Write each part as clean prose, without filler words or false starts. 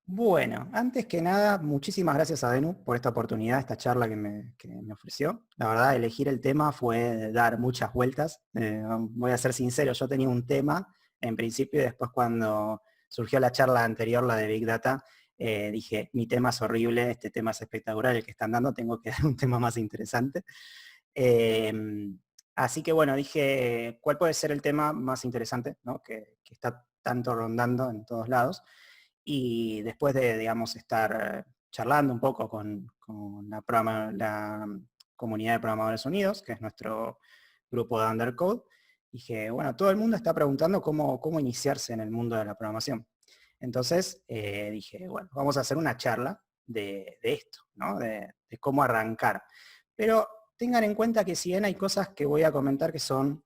Bueno, antes que nada, muchísimas gracias a Denu por esta oportunidad, esta charla que me ofreció. La verdad, elegir el tema fue dar muchas vueltas. Voy a ser sincero, yo tenía un tema en principio y después cuando surgió la charla anterior, la de Big Data, dije, mi tema es horrible, este tema es espectacular, el que están dando, tengo que dar un tema más interesante. Eh, Así que bueno, dije, ¿cuál puede ser el tema más interesante, ¿no? que está tanto rondando en todos lados? Y después de, digamos, estar charlando un poco con la comunidad de programadores unidos, que es nuestro grupo de Undercode, dije, bueno, todo el mundo está preguntando cómo iniciarse en el mundo de la programación. Entonces dije, bueno, vamos a hacer una charla de esto, ¿no? De cómo arrancar. Pero tengan en cuenta que si bien hay cosas que voy a comentar que son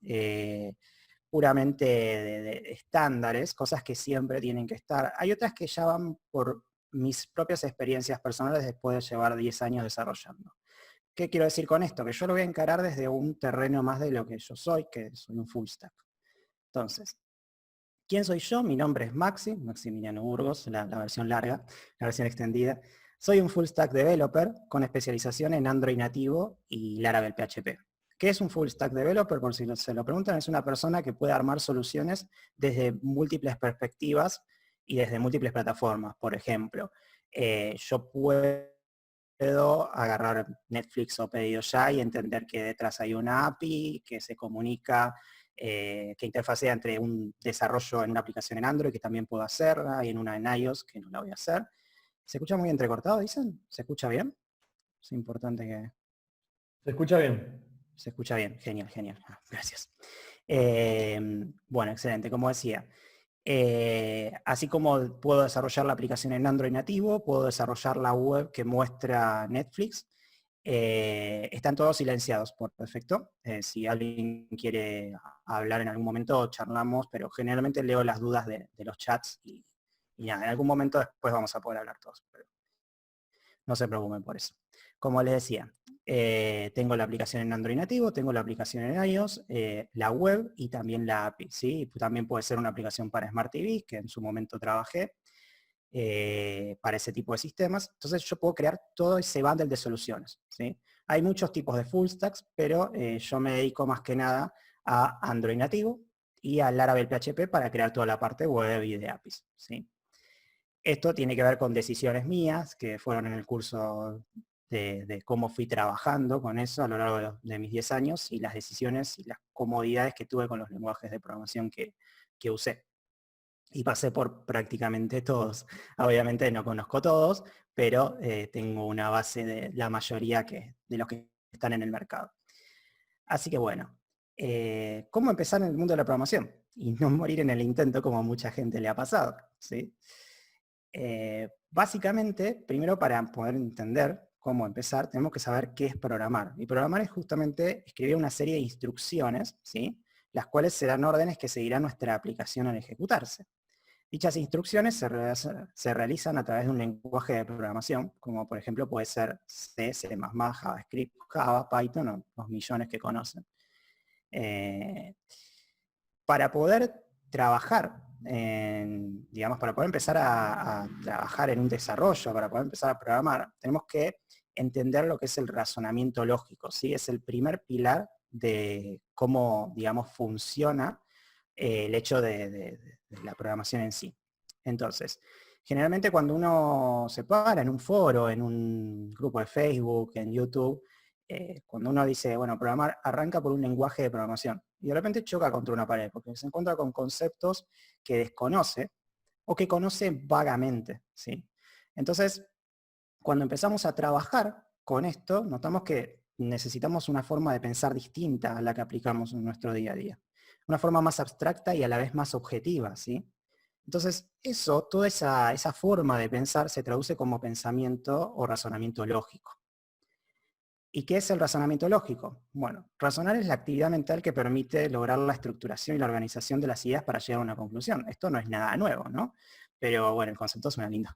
puramente de estándares, cosas que siempre tienen que estar. Hay otras que ya van por mis propias experiencias personales después de llevar 10 años desarrollando. ¿Qué quiero decir con esto? Que yo lo voy a encarar desde un terreno más de lo que yo soy, que soy un full stack. Entonces, ¿quién soy yo? Mi nombre es Maximiliano Burgos, la versión larga, la versión extendida. Soy un full stack developer con especialización en Android nativo y Laravel PHP. ¿Qué es un full stack developer? Por si se lo preguntan, es una persona que puede armar soluciones desde múltiples perspectivas y desde múltiples plataformas. Por ejemplo, yo puedo agarrar Netflix o Pedido Ya y entender que detrás hay una API que se comunica, que interfacea entre un desarrollo en una aplicación en Android, que también puedo hacer, y en una en iOS, que no la voy a hacer. ¿Se escucha muy entrecortado, dicen? ¿Se escucha bien? Es importante que ¿Se escucha bien? se escucha bien. Genial, genial. Gracias. Bueno, excelente. Como decía, así como puedo desarrollar la aplicación en Android nativo, puedo desarrollar la web que muestra Netflix. Están todos silenciados por defecto. Si alguien quiere hablar en algún momento, charlamos, pero generalmente leo las dudas de los chats y nada, en algún momento después vamos a poder hablar todos. Pero no se preocupen por eso. Como les decía, tengo la aplicación en Android nativo, tengo la aplicación en iOS, la web y también la API. ¿sí? También puede ser una aplicación para Smart TV, que en su momento trabajé para ese tipo de sistemas. Entonces yo puedo crear todo ese bundle de soluciones. ¿sí? Hay muchos tipos de full stacks, pero yo me dedico más que nada a Android nativo y a Laravel PHP para crear toda la parte web y de APIs. ¿sí? Esto tiene que ver con decisiones mías que fueron en el curso de cómo fui trabajando con eso a lo largo de mis 10 años y las decisiones y las comodidades que tuve con los lenguajes de programación que usé. Y pasé por prácticamente todos. Obviamente no conozco todos, pero tengo una base de la mayoría de los que están en el mercado. Así que bueno, ¿cómo empezar en el mundo de la programación? Y no morir en el intento como a mucha gente le ha pasado. ¿sí? Básicamente, primero para poder entender cómo empezar, tenemos que saber qué es programar. Y programar es justamente escribir una serie de instrucciones, ¿sí? las cuales serán órdenes que seguirá nuestra aplicación al ejecutarse. Dichas instrucciones se realizan a través de un lenguaje de programación, como por ejemplo puede ser C, C++, JavaScript, Java, Python o los millones que conocen. Eh, para poder trabajar, digamos, para poder empezar a trabajar en un desarrollo, para poder empezar a programar, tenemos que entender lo que es el razonamiento lógico, ¿sí? Es el primer pilar de cómo, digamos, funciona el hecho de la programación en sí. Entonces, generalmente cuando uno se para en un foro, en un grupo de Facebook, en YouTube, cuando uno dice, bueno, programar arranca por un lenguaje de programación y de repente choca contra una pared porque se encuentra con conceptos que desconoce o que conoce vagamente. ¿sí? Entonces, cuando empezamos a trabajar con esto, notamos que necesitamos una forma de pensar distinta a la que aplicamos en nuestro día a día. Una forma más abstracta y a la vez más objetiva. ¿sí? Entonces, toda esa forma de pensar se traduce como pensamiento o razonamiento lógico. ¿Y qué es el razonamiento lógico? Bueno, razonar es la actividad mental que permite lograr la estructuración y la organización de las ideas para llegar a una conclusión. Esto no es nada nuevo, ¿no? Pero bueno, el concepto suena lindo.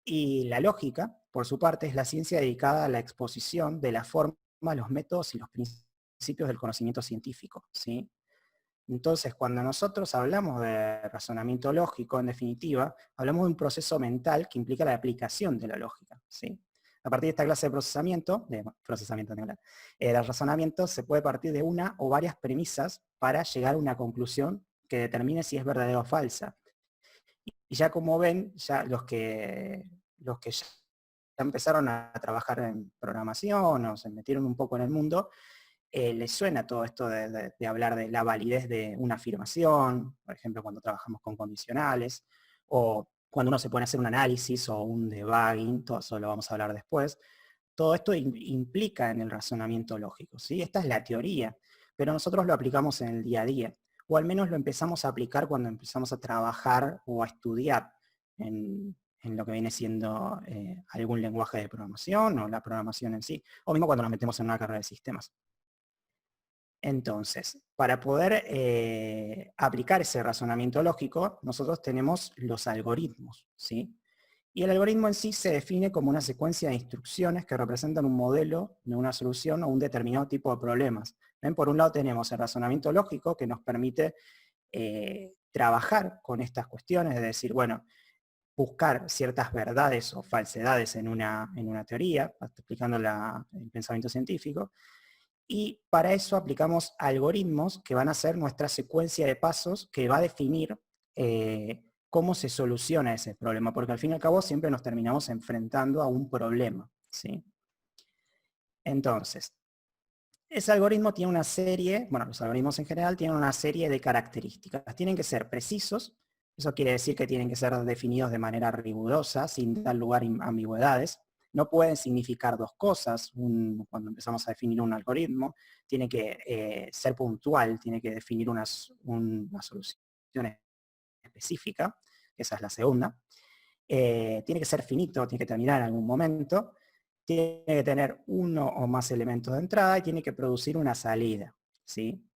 Y la lógica, por su parte, es la ciencia dedicada a la exposición de la forma, los métodos y los principios del conocimiento científico. ¿sí? Entonces, cuando nosotros hablamos de razonamiento lógico, en definitiva, hablamos de un proceso mental que implica la aplicación de la lógica, ¿sí? A partir de esta clase de procesamiento, el razonamiento se puede partir de una o varias premisas para llegar a una conclusión que determine si es verdadera o falsa. Y ya como ven, ya los que ya empezaron a trabajar en programación o se metieron un poco en el mundo, les suena todo esto de hablar de la validez de una afirmación, por ejemplo, cuando trabajamos con condicionales, o cuando uno se pone a hacer un análisis o un debugging, todo eso lo vamos a hablar después. Todo esto implica en el razonamiento lógico, ¿sí? Esta es la teoría, pero nosotros lo aplicamos en el día a día, o al menos lo empezamos a aplicar cuando empezamos a trabajar o a estudiar en lo que viene siendo algún lenguaje de programación o la programación en sí, o mismo cuando nos metemos en una carrera de sistemas. Entonces, para poder aplicar ese razonamiento lógico, nosotros tenemos los algoritmos, ¿sí? Y el algoritmo en sí se define como una secuencia de instrucciones que representan un modelo de una solución o un determinado tipo de problemas. ¿Ven? Por un lado tenemos el razonamiento lógico que nos permite trabajar con estas cuestiones, es decir, bueno, buscar ciertas verdades o falsedades en una teoría, explicando el pensamiento científico, y para eso aplicamos algoritmos que van a ser nuestra secuencia de pasos que va a definir cómo se soluciona ese problema, porque al fin y al cabo siempre nos terminamos enfrentando a un problema, ¿sí? Entonces, ese algoritmo tiene una serie, bueno, los algoritmos en general tienen una serie de características. Tienen que ser precisos, eso quiere decir que tienen que ser definidos de manera rigurosa, sin dar lugar a ambigüedades. No pueden significar dos cosas cuando empezamos a definir un algoritmo. Tiene que ser puntual, tiene que definir una solución específica, esa es la segunda. Tiene que ser finito, tiene que terminar en algún momento, tiene que tener uno o más elementos de entrada y tiene que producir una salida, ¿sí?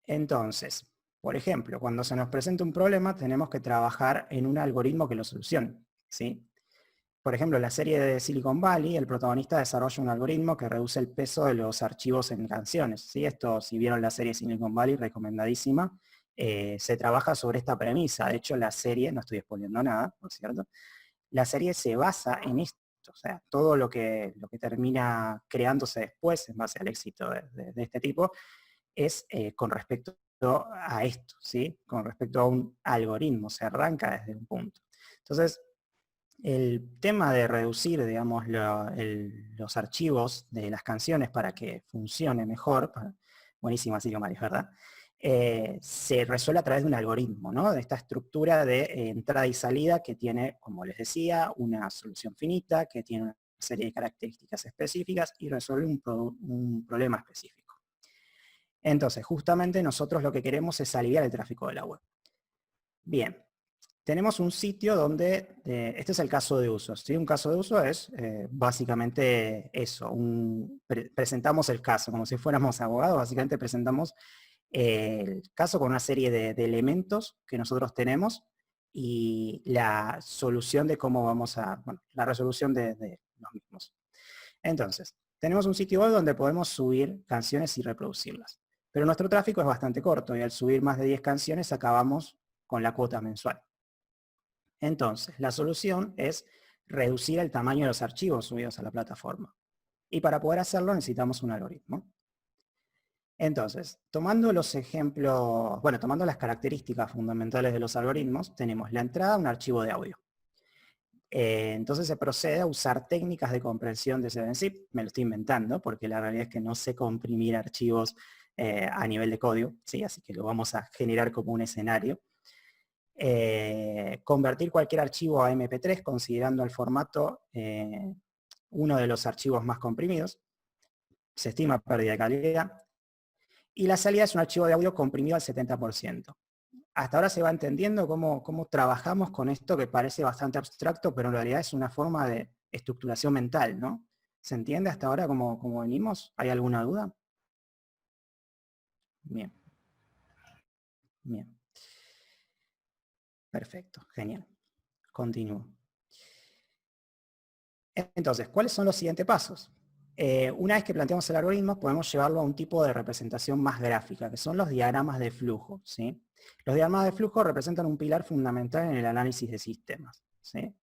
Entonces, por ejemplo, cuando se nos presenta un problema tenemos que trabajar en un algoritmo que lo solucione, ¿sí? Por ejemplo, en la serie de Silicon Valley, el protagonista desarrolla un algoritmo que reduce el peso de los archivos en canciones, ¿sí? Esto, si vieron la serie Silicon Valley, recomendadísima, se trabaja sobre esta premisa. De hecho, la serie, no estoy spoileando nada, por cierto, la serie se basa en esto, o sea, todo lo que termina creándose después en base al éxito de este tipo es con respecto a esto, ¿sí? Con respecto a un algoritmo, se arranca desde un punto. Entonces, el tema de reducir, digamos, los archivos de las canciones para que funcione mejor, buenísima Silvio Maris, ¿verdad? Se resuelve a través de un algoritmo, ¿no? De esta estructura de entrada y salida que tiene, como les decía, una solución finita, que tiene una serie de características específicas y resuelve un problema específico. Entonces, justamente nosotros lo que queremos es aliviar el tráfico de la web. Bien, tenemos un sitio donde, este es el caso de uso, ¿sí? Un caso de uso es básicamente eso, presentamos el caso, como si fuéramos abogados, básicamente presentamos el caso con una serie de elementos que nosotros tenemos y la solución de cómo vamos a, bueno, la resolución de los mismos. Entonces, tenemos un sitio web donde podemos subir canciones y reproducirlas. Pero nuestro tráfico es bastante corto y al subir más de 10 canciones acabamos con la cuota mensual. Entonces, la solución es reducir el tamaño de los archivos subidos a la plataforma. Y para poder hacerlo necesitamos un algoritmo. Entonces, tomando los ejemplos, bueno, tomando las características fundamentales de los algoritmos, tenemos la entrada a un archivo de audio. Entonces se procede a usar técnicas de comprensión de 7-zip, me lo estoy inventando, porque la realidad es que no sé comprimir archivos a nivel de código, ¿sí? Así que lo vamos a generar como un escenario. Convertir cualquier archivo a MP3 considerando el formato uno de los archivos más comprimidos. Se estima pérdida de calidad. Y la salida es un archivo de audio comprimido al 70%. Hasta ahora se va entendiendo cómo trabajamos con esto que parece bastante abstracto, pero en realidad es una forma de estructuración mental, ¿no? ¿Se entiende hasta ahora cómo venimos? ¿Hay alguna duda? Bien. Bien. Perfecto, genial. Continúo. Entonces, ¿cuáles son los siguientes pasos? Una vez que planteamos el algoritmo, podemos llevarlo a un tipo de representación más gráfica, que son los diagramas de flujo, ¿sí? Los diagramas de flujo representan un pilar fundamental en el análisis de sistemas, ¿sí?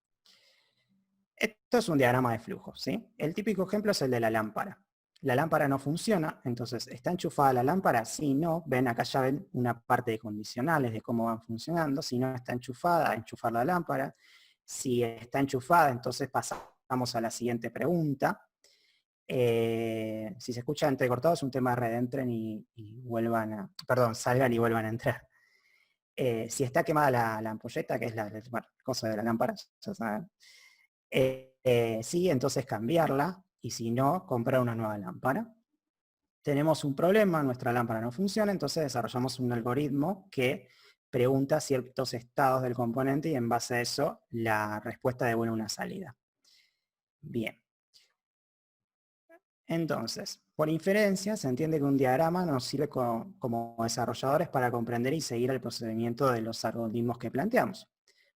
Esto es un diagrama de flujo, ¿sí? El típico ejemplo es el de la lámpara. La lámpara no funciona, entonces, ¿está enchufada la lámpara? Si no, ven acá ya ven una parte de condicionales de cómo van funcionando. Si no está enchufada, enchufar la lámpara. Si está enchufada, entonces pasamos a la siguiente pregunta. Si se escucha entrecortado es un tema de red, entren y vuelvan a, perdón, salgan y vuelvan a entrar. Si está quemada la ampolleta, que es la bueno, cosa de la lámpara, ya saben. Sí, entonces cambiarla, y si no, comprar una nueva lámpara. Tenemos un problema, nuestra lámpara no funciona, entonces desarrollamos un algoritmo que pregunta ciertos estados del componente y en base a eso la respuesta devuelve una salida. Bien. Entonces, por inferencia, se entiende que un diagrama nos sirve como desarrolladores para comprender y seguir el procedimiento de los algoritmos que planteamos.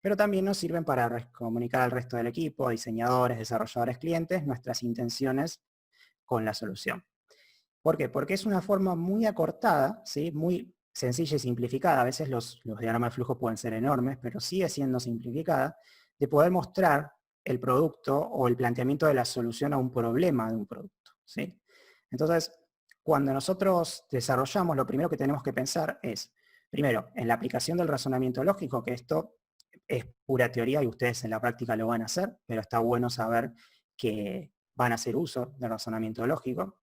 Pero también nos sirven para comunicar al resto del equipo, diseñadores, desarrolladores, clientes, nuestras intenciones con la solución. ¿Por qué? Porque es una forma muy acortada, ¿sí? Muy sencilla y simplificada. A veces los diagramas de flujo pueden ser enormes, pero sigue siendo simplificada, de poder mostrar el producto o el planteamiento de la solución a un problema de un producto, ¿sí? Entonces, cuando nosotros desarrollamos, lo primero que tenemos que pensar es, primero, en la aplicación del razonamiento lógico, que esto es pura teoría y ustedes en la práctica lo van a hacer, pero está bueno saber que van a hacer uso del razonamiento lógico.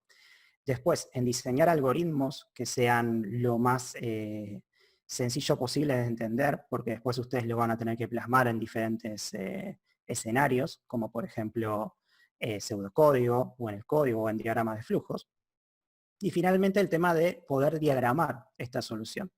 Después, en diseñar algoritmos que sean lo más sencillo posible de entender, porque después ustedes lo van a tener que plasmar en diferentes escenarios, como por ejemplo pseudocódigo, o en el código, o en diagramas de flujos. Y finalmente el tema de poder diagramar esta solución.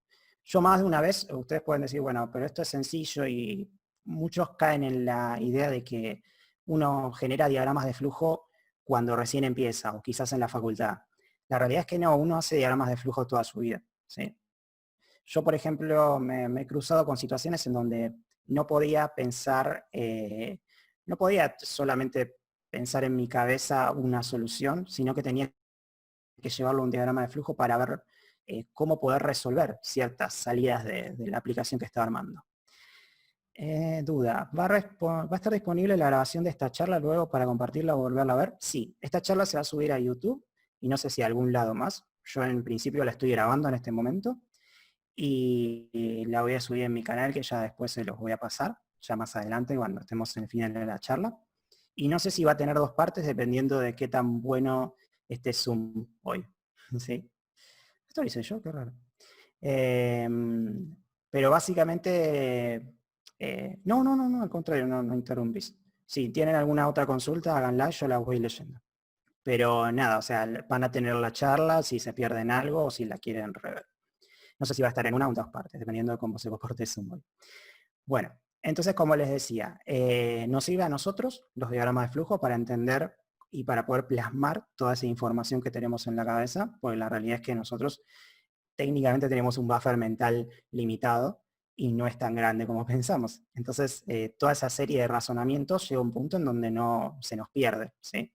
Yo más de una vez, ustedes pueden decir, bueno, pero esto es sencillo, y muchos caen en la idea de que uno genera diagramas de flujo cuando recién empieza, o quizás en la facultad. La realidad es que no, uno hace diagramas de flujo toda su vida, ¿sí? Yo, por ejemplo, me he cruzado con situaciones en donde no podía pensar, no podía solamente pensar en mi cabeza una solución, sino que tenía que llevarlo a un diagrama de flujo para ver cómo poder resolver ciertas salidas de la aplicación que estaba armando. Duda, ¿va a estar disponible la grabación de esta charla luego para compartirla o volverla a ver? Sí, esta charla se va a subir a YouTube y no sé si a algún lado más. Yo en principio la estoy grabando en este momento y la voy a subir en mi canal, que ya después se los voy a pasar, ya más adelante cuando estemos en el final de la charla. Y no sé si va a tener dos partes dependiendo de qué tan bueno esté Zoom hoy. ¿Sí? Esto lo hice yo, qué raro. Pero básicamente, no, al contrario, no interrumpís. Si tienen alguna otra consulta, háganla, yo la voy leyendo. Pero nada, o sea, van a tener la charla si se pierden algo o si la quieren rever. No sé si va a estar en una o en dos partes, dependiendo de cómo se comporte Zoom hoy. Bueno, entonces, como les decía, nos sirve a nosotros los diagramas de flujo para entender y para poder plasmar toda esa información que tenemos en la cabeza, porque la realidad es que nosotros técnicamente tenemos un buffer mental limitado y no es tan grande como pensamos. Entonces, toda esa serie de razonamientos llega a un punto en donde no se nos pierde, ¿sí?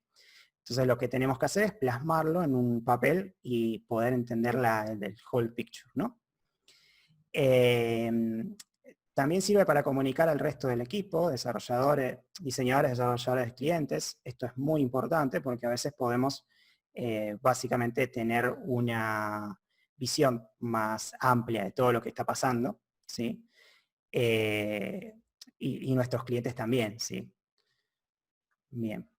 Entonces, lo que tenemos que hacer es plasmarlo en un papel y poder entender el whole picture, ¿no? También sirve para comunicar al resto del equipo, desarrolladores, diseñadores, desarrolladores, clientes. Esto es muy importante porque a veces podemos básicamente tener una visión más amplia de todo lo que está pasando, ¿sí? Y nuestros clientes también, ¿sí? Bien.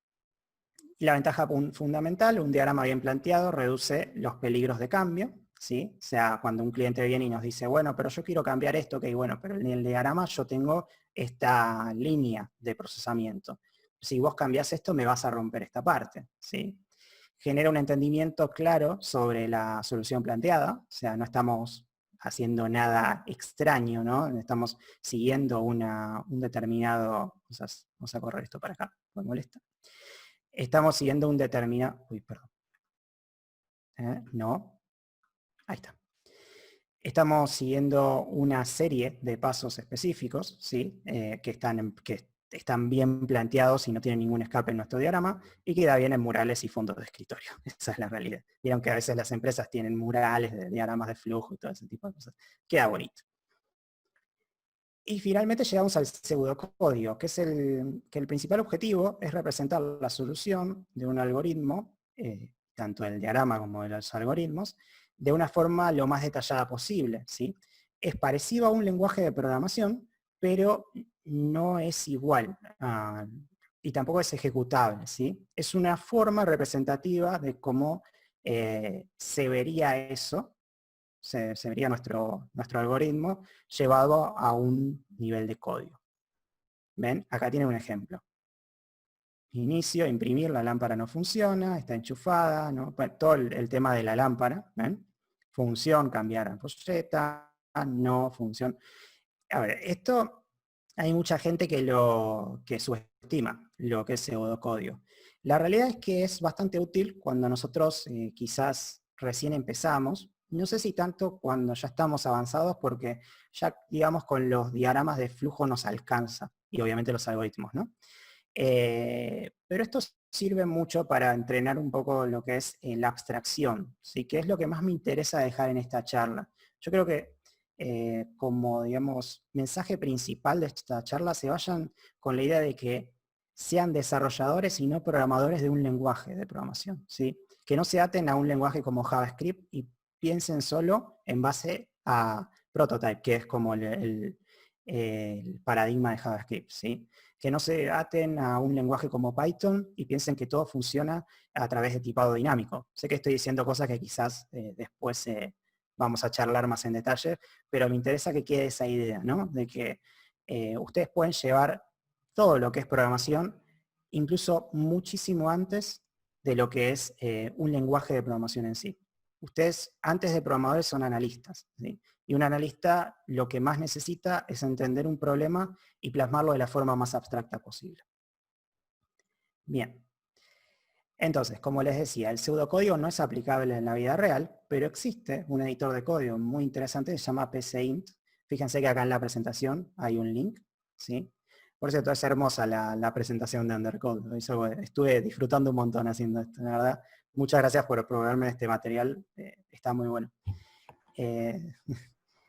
Y la ventaja fundamental, un diagrama bien planteado reduce los peligros de cambio, ¿sí? O sea, cuando un cliente viene y nos dice, bueno, pero yo quiero cambiar esto, ok, bueno, pero en el diagrama yo tengo esta línea de procesamiento. Si vos cambiás esto, me vas a romper esta parte, ¿sí? Genera un entendimiento claro sobre la solución planteada, o sea, no estamos haciendo nada extraño, ¿no? Estamos siguiendo un determinado, vamos a correr esto para acá, me molesta. Estamos siguiendo un determinado... Uy, perdón. No. Ahí está. Estamos siguiendo una serie de pasos específicos, ¿sí? Que están bien planteados y no tienen ningún escape en nuestro diagrama, y queda bien en murales y fondos de escritorio. Esa es la realidad. Vieron que a veces las empresas tienen murales de diagramas de flujo y todo ese tipo de cosas. Queda bonito. Y finalmente llegamos al pseudocódigo, que es que el principal objetivo es representar la solución de un algoritmo, tanto el diagrama como de los algoritmos, de una forma lo más detallada posible, ¿sí? Es parecido a un lenguaje de programación, pero no es igual y tampoco es ejecutable, ¿sí? Es una forma representativa de cómo se vería eso, se vería nuestro algoritmo llevado a un nivel de código. ¿Ven? Acá tienen un ejemplo. Inicio, imprimir, la lámpara no funciona, está enchufada, ¿no? Bueno, todo el tema de la lámpara, ¿ven? Función, cambiar ampolleta, no, función. A ver, esto hay mucha gente que subestima lo que es pseudocódigo. La realidad es que es bastante útil cuando nosotros quizás recién empezamos, no sé si tanto cuando ya estamos avanzados, porque ya, digamos, con los diagramas de flujo nos alcanza, y obviamente los algoritmos, ¿no? Pero esto sirve mucho para entrenar un poco lo que es la abstracción, ¿sí? Que es lo que más me interesa dejar en esta charla. Yo creo que como, digamos, mensaje principal de esta charla se vayan con la idea de que sean desarrolladores y no programadores de un lenguaje de programación, ¿sí? Que no se aten a un lenguaje como JavaScript y piensen solo en base a Prototype, que es como el paradigma de JavaScript, ¿sí? Que no se aten a un lenguaje como Python y piensen que todo funciona a través de tipado dinámico. Sé que estoy diciendo cosas que quizás después vamos a charlar más en detalle, pero me interesa que quede esa idea, ¿no? De que ustedes pueden llevar todo lo que es programación, incluso muchísimo antes de lo que es un lenguaje de programación en sí. Ustedes, antes de programadores, son analistas, ¿sí? Y un analista lo que más necesita es entender un problema y plasmarlo de la forma más abstracta posible. Bien. Entonces, como les decía, el pseudocódigo no es aplicable en la vida real, pero existe un editor de código muy interesante que se llama PCInt. Fíjense que acá en la presentación hay un link, ¿sí? Por cierto, es hermosa la presentación de Undercode. Estuve disfrutando un montón haciendo esto, la verdad. Muchas gracias por proveerme este material, está muy bueno.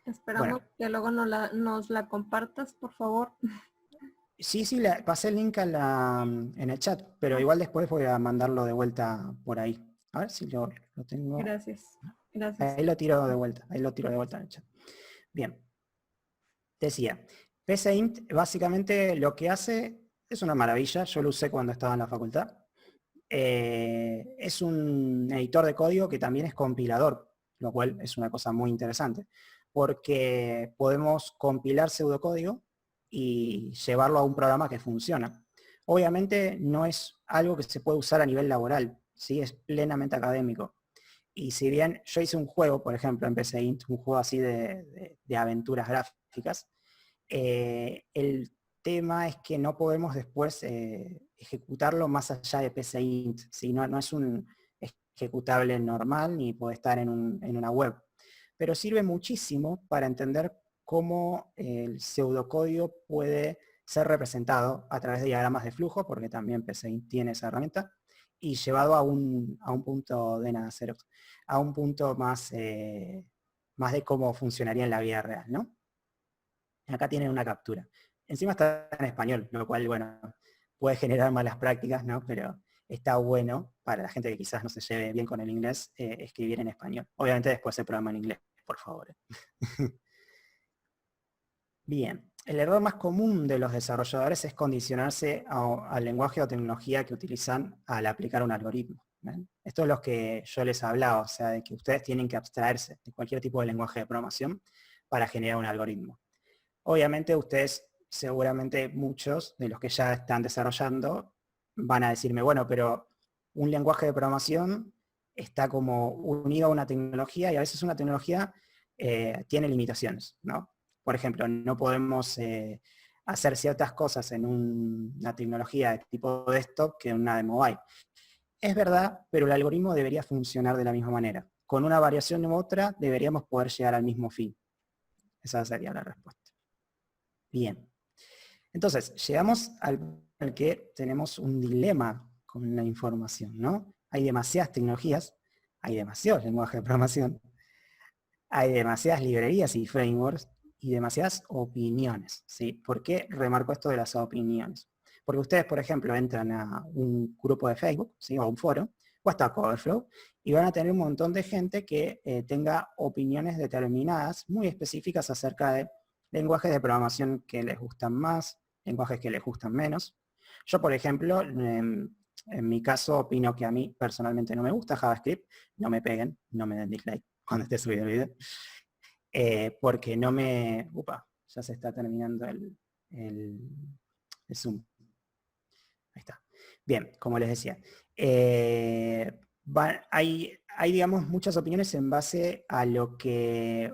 Esperamos que luego nos la compartas, por favor. Sí, pasé el link en el chat, pero igual después voy a mandarlo de vuelta por ahí. A ver si lo tengo. Gracias. Gracias. Ahí lo tiro de vuelta, en el chat. Bien. Decía, PCInt básicamente lo que hace es una maravilla, yo lo usé cuando estaba en la facultad. Es un editor de código que también es compilador, lo cual es una cosa muy interesante, porque podemos compilar pseudocódigo y llevarlo a un programa que funciona. Obviamente no es algo que se puede usar a nivel laboral, ¿sí? Es plenamente académico. Y si bien yo hice un juego, por ejemplo, en PCInt, un juego así de aventuras gráficas, el tema es que no podemos después ejecutarlo más allá de PCInt, ¿sí? No es un ejecutable normal ni puede estar en una web. Pero sirve muchísimo para entender cómo el pseudocódigo puede ser representado a través de diagramas de flujo, porque también PCInt tiene esa herramienta, y llevado a un punto de nada cero, a un punto más, más de cómo funcionaría en la vida real, ¿no? Acá tienen una captura. Encima está en español, lo cual, bueno, puede generar malas prácticas, ¿no? Pero está bueno para la gente que quizás no se lleve bien con el inglés, escribir en español. Obviamente después el programa en inglés, por favor. Bien, el error más común de los desarrolladores es condicionarse al lenguaje o tecnología que utilizan al aplicar un algoritmo. ¿Ven? Esto es lo que yo les hablaba, o sea, de que ustedes tienen que abstraerse de cualquier tipo de lenguaje de programación para generar un algoritmo. Obviamente ustedes, seguramente muchos de los que ya están desarrollando, van a decirme, bueno, pero un lenguaje de programación está como unido a una tecnología y a veces una tecnología tiene limitaciones, ¿no? Por ejemplo, no podemos hacer ciertas cosas en una tecnología de tipo desktop que en una de mobile. Es verdad, pero el algoritmo debería funcionar de la misma manera. Con una variación u otra deberíamos poder llegar al mismo fin. Esa sería la respuesta. Bien. Entonces, llegamos al que tenemos un dilema con la información, ¿no? Hay demasiadas tecnologías, hay demasiados lenguajes de programación, hay demasiadas librerías y frameworks y demasiadas opiniones, ¿sí? ¿Por qué remarco esto de las opiniones? Porque ustedes, por ejemplo, entran a un grupo de Facebook, ¿sí? O un foro, o hasta Stack Overflow, y van a tener un montón de gente que tenga opiniones determinadas, muy específicas acerca de lenguajes de programación que les gustan más, lenguajes que les gustan menos. Yo, por ejemplo, en mi caso opino que a mí personalmente no me gusta JavaScript, no me peguen, no me den dislike cuando esté subido el video, porque no me... Upa, ya se está terminando el Zoom. Ahí está. Bien, como les decía, hay, digamos, muchas opiniones en base a lo que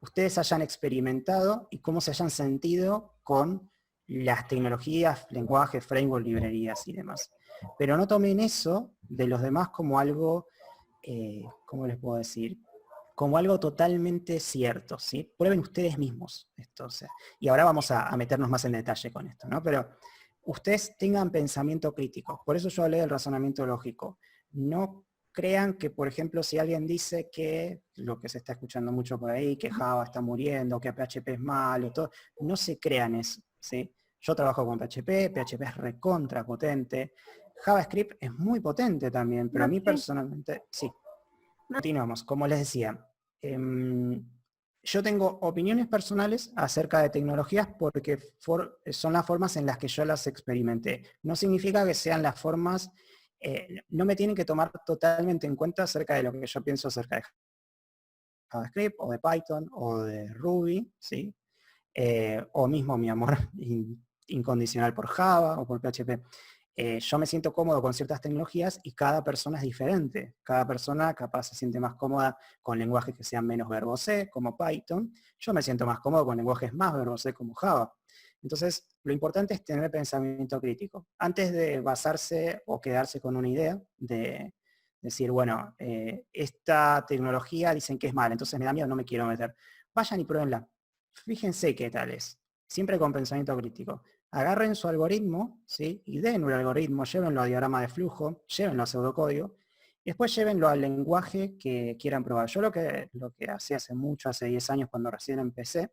ustedes hayan experimentado y cómo se hayan sentido con las tecnologías, lenguajes, frameworks, librerías y demás. Pero no tomen eso de los demás como algo, ¿cómo les puedo decir? Como algo totalmente cierto, ¿sí? Prueben ustedes mismos esto, o sea, y ahora vamos a meternos más en detalle con esto, ¿no? Pero ustedes tengan pensamiento crítico. Por eso yo hablé del razonamiento lógico. No crean que, por ejemplo, si alguien dice que, lo que se está escuchando mucho por ahí, que Java está muriendo, que PHP es malo, todo, no se crean eso, ¿sí? Yo trabajo con PHP, PHP es recontra potente, JavaScript es muy potente también, pero a mí personalmente, sí. Continuamos, como les decía, yo tengo opiniones personales acerca de tecnologías porque son las formas en las que yo las experimenté. No significa que sean las formas, no me tienen que tomar totalmente en cuenta acerca de lo que yo pienso acerca de JavaScript o de Python o de Ruby, ¿sí? O mismo mi amor incondicional por Java o por PHP. Yo me siento cómodo con ciertas tecnologías y cada persona es diferente. Cada persona capaz se siente más cómoda con lenguajes que sean menos verbose, como Python. Yo me siento más cómodo con lenguajes más verbose, como Java. Entonces, lo importante es tener pensamiento crítico. Antes de basarse o quedarse con una idea de decir, bueno, esta tecnología dicen que es mala, entonces me da miedo, no me quiero meter. Vayan y pruébenla. Fíjense qué tal es. Siempre con pensamiento crítico. Agarren su algoritmo, ¿sí? Y den un algoritmo, llévenlo a diagrama de flujo, llévenlo a pseudocódigo, y después llévenlo al lenguaje que quieran probar. Yo lo que hacía hace mucho, hace 10 años cuando recién empecé,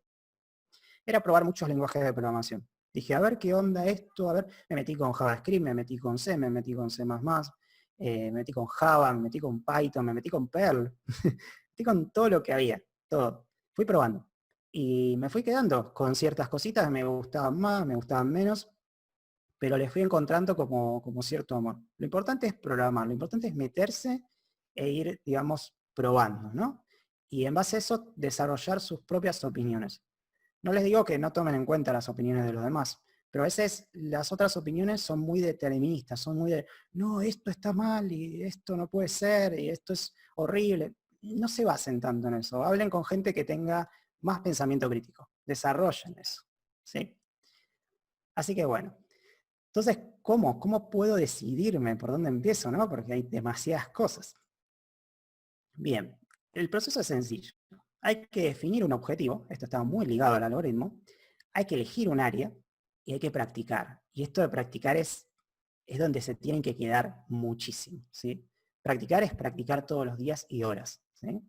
era probar muchos lenguajes de programación. Dije, a ver qué onda esto, a ver, me metí con JavaScript, me metí con C, me metí con C++, me metí con Java, me metí con Python, me metí con Perl, me metí con todo lo que había, todo. Fui probando. Y me fui quedando con ciertas cositas, me gustaban más, me gustaban menos, pero les fui encontrando como cierto amor. Lo importante es programar, lo importante es meterse e ir, digamos, probando, ¿no? Y en base a eso, desarrollar sus propias opiniones. No les digo que no tomen en cuenta las opiniones de los demás, pero a veces las otras opiniones son muy deterministas, son muy de, no, esto está mal y esto no puede ser y esto es horrible. No se basen tanto en eso. Hablen con gente que tenga más pensamiento crítico. Desarrollen eso. ¿Sí? Así que bueno. Entonces, ¿cómo? ¿Cómo puedo decidirme por dónde empiezo? ¿No? Porque hay demasiadas cosas. Bien, el proceso es sencillo. Hay que definir un objetivo, esto está muy ligado al algoritmo, hay que elegir un área y hay que practicar. Y esto de practicar es donde se tienen que quedar muchísimo. ¿Sí? Practicar es practicar todos los días y horas. ¿Sí?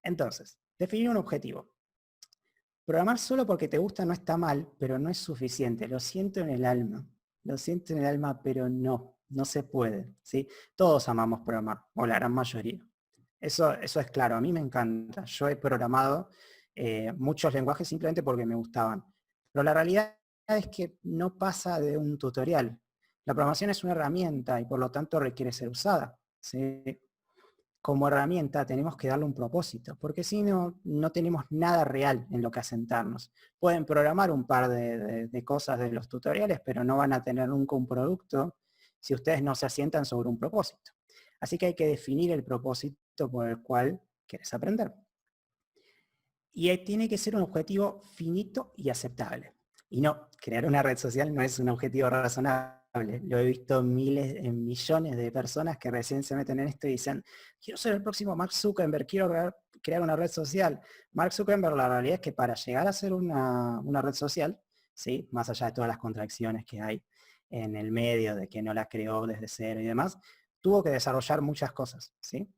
Entonces, definir un objetivo. Programar solo porque te gusta no está mal, pero no es suficiente. Lo siento en el alma. Lo siento en el alma, pero no se puede. ¿Sí? Todos amamos programar, o la gran mayoría. Eso es claro, a mí me encanta. Yo he programado muchos lenguajes simplemente porque me gustaban. Pero la realidad es que no pasa de un tutorial. La programación es una herramienta y por lo tanto requiere ser usada. ¿Sí? Como herramienta tenemos que darle un propósito, porque si no, no tenemos nada real en lo que asentarnos. Pueden programar un par de cosas de los tutoriales, pero no van a tener nunca un producto si ustedes no se asientan sobre un propósito. Así que hay que definir el propósito por el cual quieres aprender. Y tiene que ser un objetivo finito y aceptable. Y no, crear una red social no es un objetivo razonable. Lo he visto en millones de personas que recién se meten en esto y dicen, quiero ser el próximo Mark Zuckerberg, quiero crear una red social. Mark Zuckerberg, la realidad es que para llegar a ser una red social, ¿sí? Más allá de todas las contradicciones que hay en el medio, de que no la creó desde cero y demás, tuvo que desarrollar muchas cosas, ¿sí?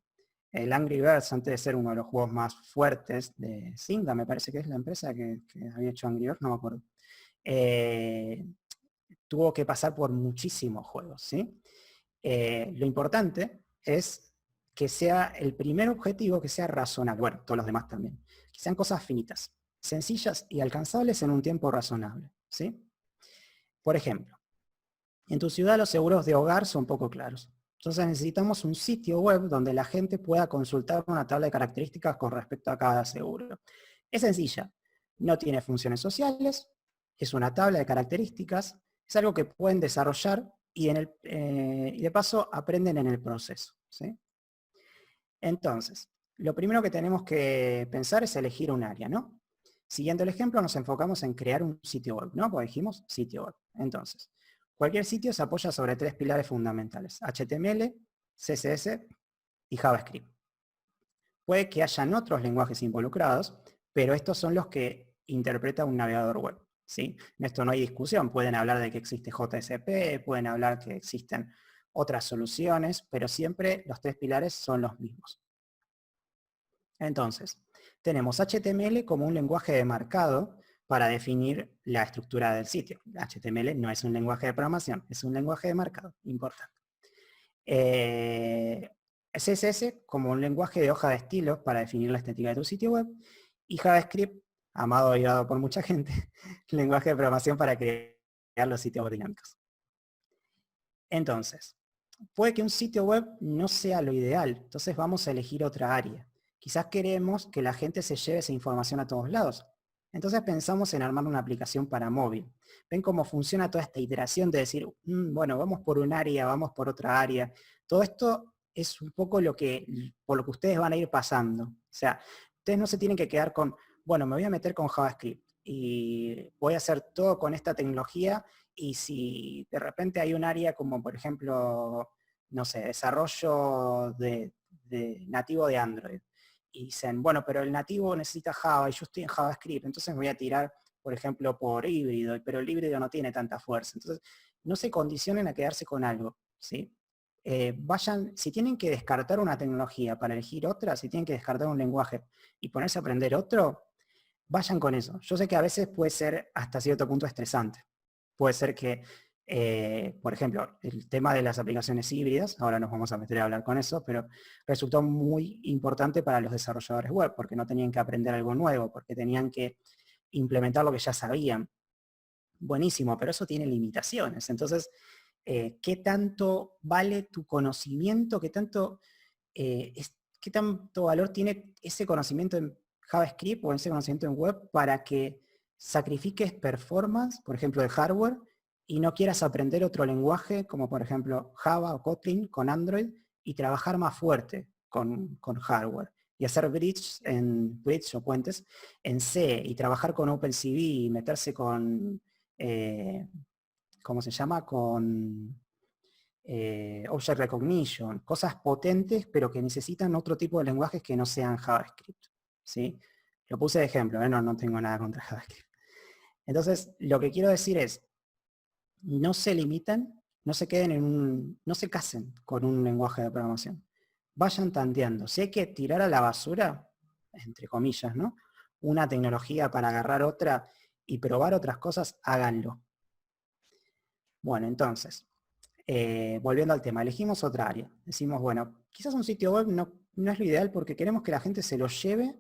El Angry Birds, antes de ser uno de los juegos más fuertes de Zynga, me parece que es la empresa que había hecho Angry Birds, no me acuerdo. Tuvo que pasar por muchísimos juegos, ¿sí? Lo importante es que sea el primer objetivo que sea razonable, bueno, todos los demás también, que sean cosas finitas, sencillas y alcanzables en un tiempo razonable, ¿sí? Por ejemplo, en tu ciudad los seguros de hogar son poco claros. Entonces necesitamos un sitio web donde la gente pueda consultar una tabla de características con respecto a cada seguro. Es sencilla, no tiene funciones sociales, es una tabla de características, es algo que pueden desarrollar y de paso aprenden en el proceso, ¿sí? Entonces, lo primero que tenemos que pensar es elegir un área, ¿no? Siguiendo el ejemplo, nos enfocamos en crear un sitio web, ¿no? Porque dijimos sitio web. Entonces, cualquier sitio se apoya sobre 3 pilares fundamentales: HTML, CSS y JavaScript. Puede que hayan otros lenguajes involucrados, pero estos son los que interpreta un navegador web, ¿sí? En esto no hay discusión. Pueden hablar de que existe JSP, pueden hablar que existen otras soluciones, pero siempre los 3 pilares son los mismos. Entonces, tenemos HTML como un lenguaje de marcado para definir la estructura del sitio. HTML no es un lenguaje de programación, es un lenguaje de marcado, importante. CSS como un lenguaje de hoja de estilos para definir la estética de tu sitio web. Y JavaScript, amado y odiado por mucha gente, lenguaje de programación para crear los sitios web dinámicos. Entonces, puede que un sitio web no sea lo ideal, entonces vamos a elegir otra área. Quizás queremos que la gente se lleve esa información a todos lados. Entonces pensamos en armar una aplicación para móvil. ¿Ven cómo funciona toda esta iteración de decir, bueno, vamos por un área, vamos por otra área? Todo esto es un poco por lo que ustedes van a ir pasando. O sea, ustedes no se tienen que quedar con, bueno, me voy a meter con JavaScript y voy a hacer todo con esta tecnología, y si de repente hay un área como, por ejemplo, no sé, desarrollo de nativo de Android, y dicen, bueno, pero el nativo necesita Java y yo estoy en JavaScript, entonces me voy a tirar, por ejemplo, por híbrido, pero el híbrido no tiene tanta fuerza. Entonces, no se condicionen a quedarse con algo, ¿sí? Vayan, si tienen que descartar una tecnología para elegir otra, si tienen que descartar un lenguaje y ponerse a aprender otro, vayan con eso. Yo sé que a veces puede ser hasta cierto punto estresante. Puede ser que, por ejemplo, el tema de las aplicaciones híbridas, ahora nos vamos a meter a hablar con eso, pero resultó muy importante para los desarrolladores web, porque no tenían que aprender algo nuevo, porque tenían que implementar lo que ya sabían. Buenísimo, pero eso tiene limitaciones. Entonces, ¿qué tanto vale tu conocimiento? ¿Qué tanto valor tiene ese conocimiento en JavaScript o ese conocimiento en web para que sacrifiques performance, por ejemplo, de hardware, y no quieras aprender otro lenguaje, como por ejemplo Java o Kotlin con Android, y trabajar más fuerte con hardware? Y hacer bridge o puentes en C, y trabajar con OpenCV, y meterse con, ¿cómo se llama? Con Object Recognition, cosas potentes, pero que necesitan otro tipo de lenguajes que no sean JavaScript, ¿sí? Lo puse de ejemplo, no tengo nada contra JavaScript. Entonces, lo que quiero decir es, no se limiten, no se queden no se casen con un lenguaje de programación. Vayan tanteando. Si hay que tirar a la basura, entre comillas, ¿no? Una tecnología para agarrar otra y probar otras cosas, háganlo. Bueno, entonces, volviendo al tema, elegimos otra área. Decimos, bueno, quizás un sitio web no es lo ideal porque queremos que la gente se lo lleve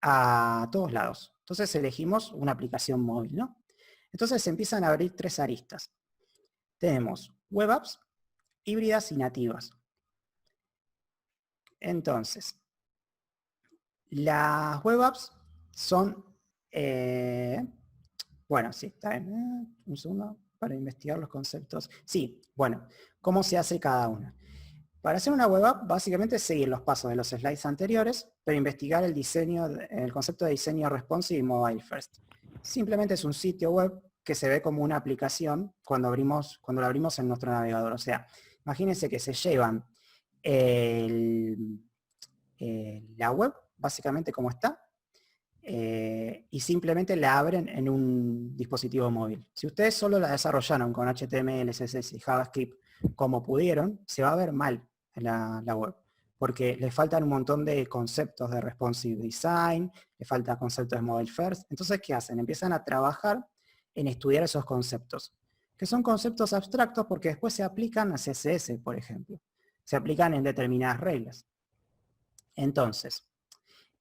a todos lados. Entonces elegimos una aplicación móvil, ¿no? Entonces se empiezan a abrir 3 aristas. Tenemos web apps, híbridas y nativas. Entonces, las web apps son, bueno, sí, está bien. Un segundo para investigar los conceptos. Sí, bueno, ¿cómo se hace cada una? Para hacer una web app, básicamente es seguir los pasos de los slides anteriores, pero investigar el concepto de diseño responsive y mobile first. Simplemente es un sitio web que se ve como una aplicación cuando lo abrimos en nuestro navegador. O sea, imagínense que se llevan la web, básicamente como está, y simplemente la abren en un dispositivo móvil. Si ustedes solo la desarrollaron con HTML, CSS y JavaScript como pudieron, se va a ver mal en la web, porque le faltan un montón de conceptos de responsive design, le falta conceptos de mobile first. Entonces, ¿qué hacen? Empiezan a trabajar en estudiar esos conceptos, que son conceptos abstractos porque después se aplican a CSS, por ejemplo. Se aplican en determinadas reglas. Entonces,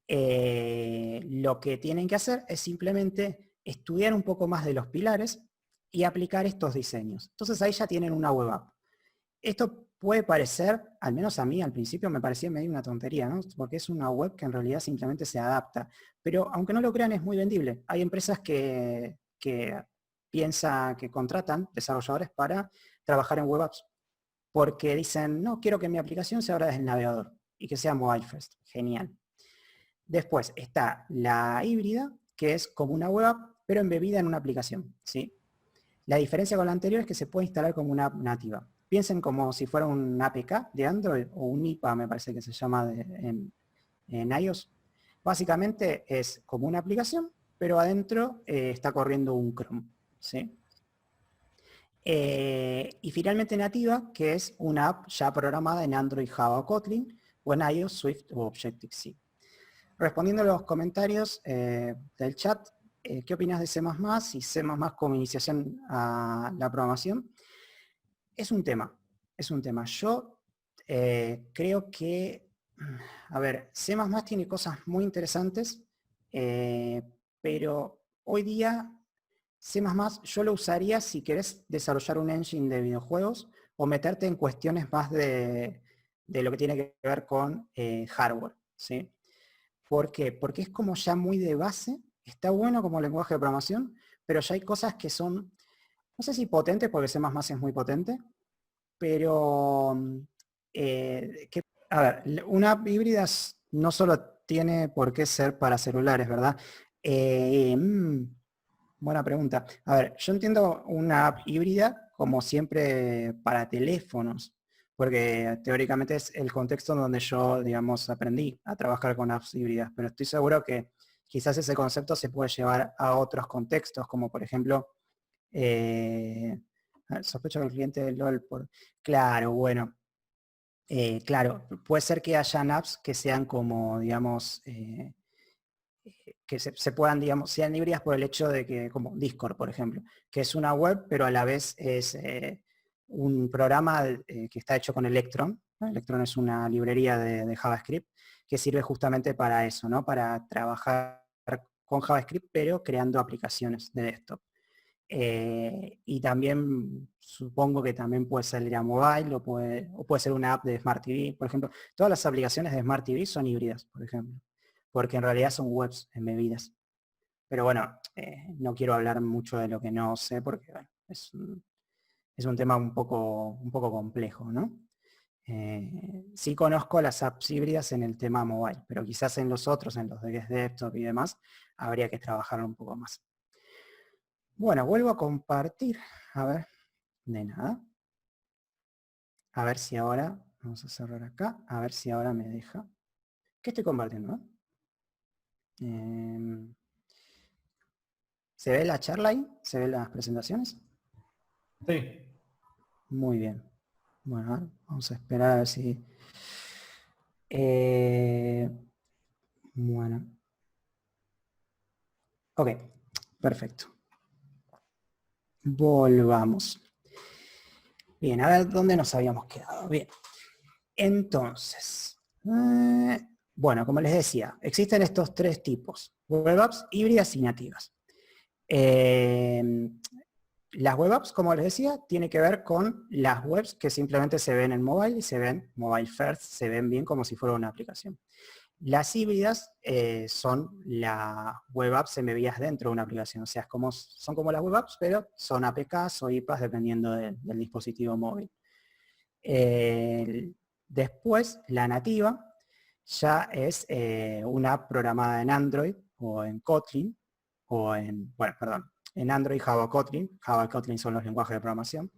lo que tienen que hacer es simplemente estudiar un poco más de los pilares y aplicar estos diseños. Entonces ahí ya tienen una web app. Esto puede parecer, al menos a mí al principio me parecía medio una tontería, ¿no? Porque es una web que en realidad simplemente se adapta. Pero aunque no lo crean, es muy vendible. Hay empresas que contratan desarrolladores para trabajar en web apps. Porque dicen, no, quiero que mi aplicación se abra desde el navegador y que sea mobile first. Genial. Después está la híbrida, que es como una web app, pero embebida en una aplicación, ¿sí? La diferencia con la anterior es que se puede instalar como una app nativa. Piensen como si fuera un APK de Android o un IPA, me parece que se llama en iOS. Básicamente es como una aplicación, pero adentro está corriendo un Chrome, ¿sí? Y finalmente nativa, que es una app ya programada en Android, Java o Kotlin, o en iOS, Swift o Objective-C. Respondiendo a los comentarios del chat, ¿qué opinas de C++ y C++ como iniciación a la programación? Es un tema, es un tema. Yo creo que, a ver, C++ tiene cosas muy interesantes, pero hoy día C++ yo lo usaría si querés desarrollar un engine de videojuegos o meterte en cuestiones más de lo que tiene que ver con hardware, ¿sí? ¿Por qué? Porque es como ya muy de base, está bueno como lenguaje de programación, pero ya hay cosas que son, no sé si potentes, porque C++ es muy potente, pero a ver, una app híbrida no solo tiene por qué ser para celulares, ¿verdad? Buena pregunta. A ver, yo entiendo una app híbrida como siempre para teléfonos, porque teóricamente es el contexto donde yo, digamos, aprendí a trabajar con apps híbridas, pero estoy seguro que quizás ese concepto se puede llevar a otros contextos, como por ejemplo, sospecho que el cliente de LOL por... Claro, bueno, claro, puede ser que hayan apps que sean como, digamos, que se puedan, digamos, sean híbridas por el hecho de que, como Discord, por ejemplo, que es una web, pero a la vez es un programa que está hecho con Electron, ¿no? Electron es una librería de JavaScript que sirve justamente para eso, ¿no? Para trabajar con JavaScript, pero creando aplicaciones de desktop. Y también supongo que también puede salir a mobile o puede ser una app de Smart TV, por ejemplo. Todas las aplicaciones de Smart TV son híbridas, por ejemplo, porque en realidad son webs embebidas. Pero bueno, no quiero hablar mucho de lo que no sé porque bueno, es un tema un poco complejo, ¿no? Sí conozco las apps híbridas en el tema mobile, pero quizás en los otros, en los de desktop y demás, habría que trabajarlo un poco más. Bueno, vuelvo a compartir. A ver, de nada. A ver si ahora, vamos a cerrar acá, a ver si ahora me deja. ¿Qué estoy compartiendo? ¿Se ve la charla ahí? ¿Se ven las presentaciones? Sí. Muy bien. Bueno, a ver, vamos a esperar a ver si... bueno. Ok, perfecto. Volvamos. Bien, a ver dónde nos habíamos quedado. Bien. Entonces, bueno, como les decía, existen estos tres tipos, web apps, híbridas y nativas. Las web apps, como les decía, tiene que ver con las webs que simplemente se ven en mobile y se ven mobile first, se ven bien como si fuera una aplicación. Las híbridas son las web apps embebidas dentro de una aplicación, o sea, son como las web apps, pero son APKs o IPAs dependiendo del dispositivo móvil. Después, la nativa ya es una app programada en Android o en Kotlin, o en, bueno, perdón, en Android, Java, Kotlin. Java y Kotlin son los lenguajes de programación.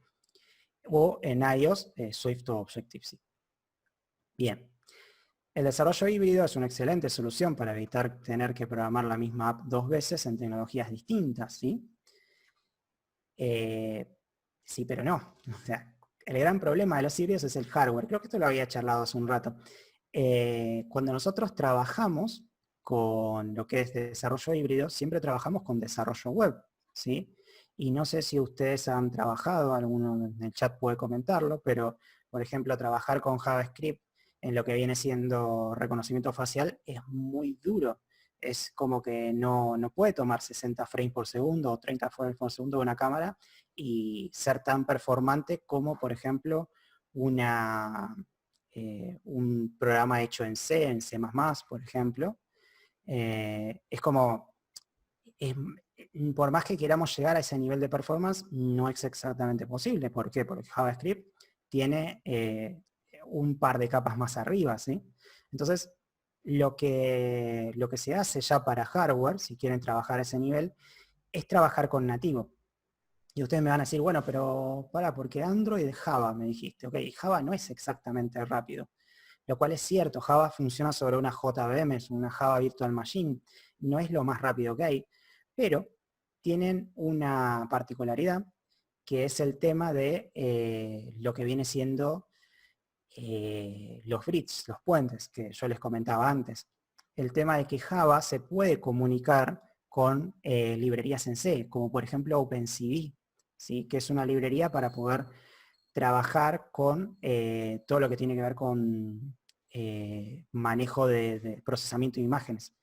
O en iOS, Swift o Objective-C. Bien. El desarrollo híbrido es una excelente solución para evitar tener que programar la misma app 2 veces en tecnologías distintas, ¿sí? Sí, pero no. O sea, el gran problema de los híbridos es el hardware. Creo que esto lo había charlado hace un rato. Cuando nosotros trabajamos con lo que es desarrollo híbrido, siempre trabajamos con desarrollo web, ¿sí? Y no sé si ustedes han trabajado, alguno en el chat puede comentarlo, pero, por ejemplo, trabajar con JavaScript en lo que viene siendo reconocimiento facial es muy duro. Es como que no puede tomar 60 frames por segundo o 30 frames por segundo de una cámara y ser tan performante como, por ejemplo, un programa hecho en C, en C++, por ejemplo. Es como, es- por más que queramos llegar a ese nivel de performance, no es exactamente posible. ¿Por qué? Porque JavaScript tiene un par de capas más arriba, ¿sí? Entonces, lo que se hace ya para hardware, si quieren trabajar a ese nivel, es trabajar con nativo. Y ustedes me van a decir, bueno, pero porque Android es Java, me dijiste. Ok, Java no es exactamente rápido. Lo cual es cierto, Java funciona sobre una JVM, es una Java Virtual Machine. No es lo más rápido que hay, pero tienen una particularidad que es el tema de lo que viene siendo los bridges, los puentes, que yo les comentaba antes. El tema de que Java se puede comunicar con librerías en C, como por ejemplo OpenCV, ¿sí? Que es una librería para poder trabajar con todo lo que tiene que ver con manejo de procesamiento de imágenes.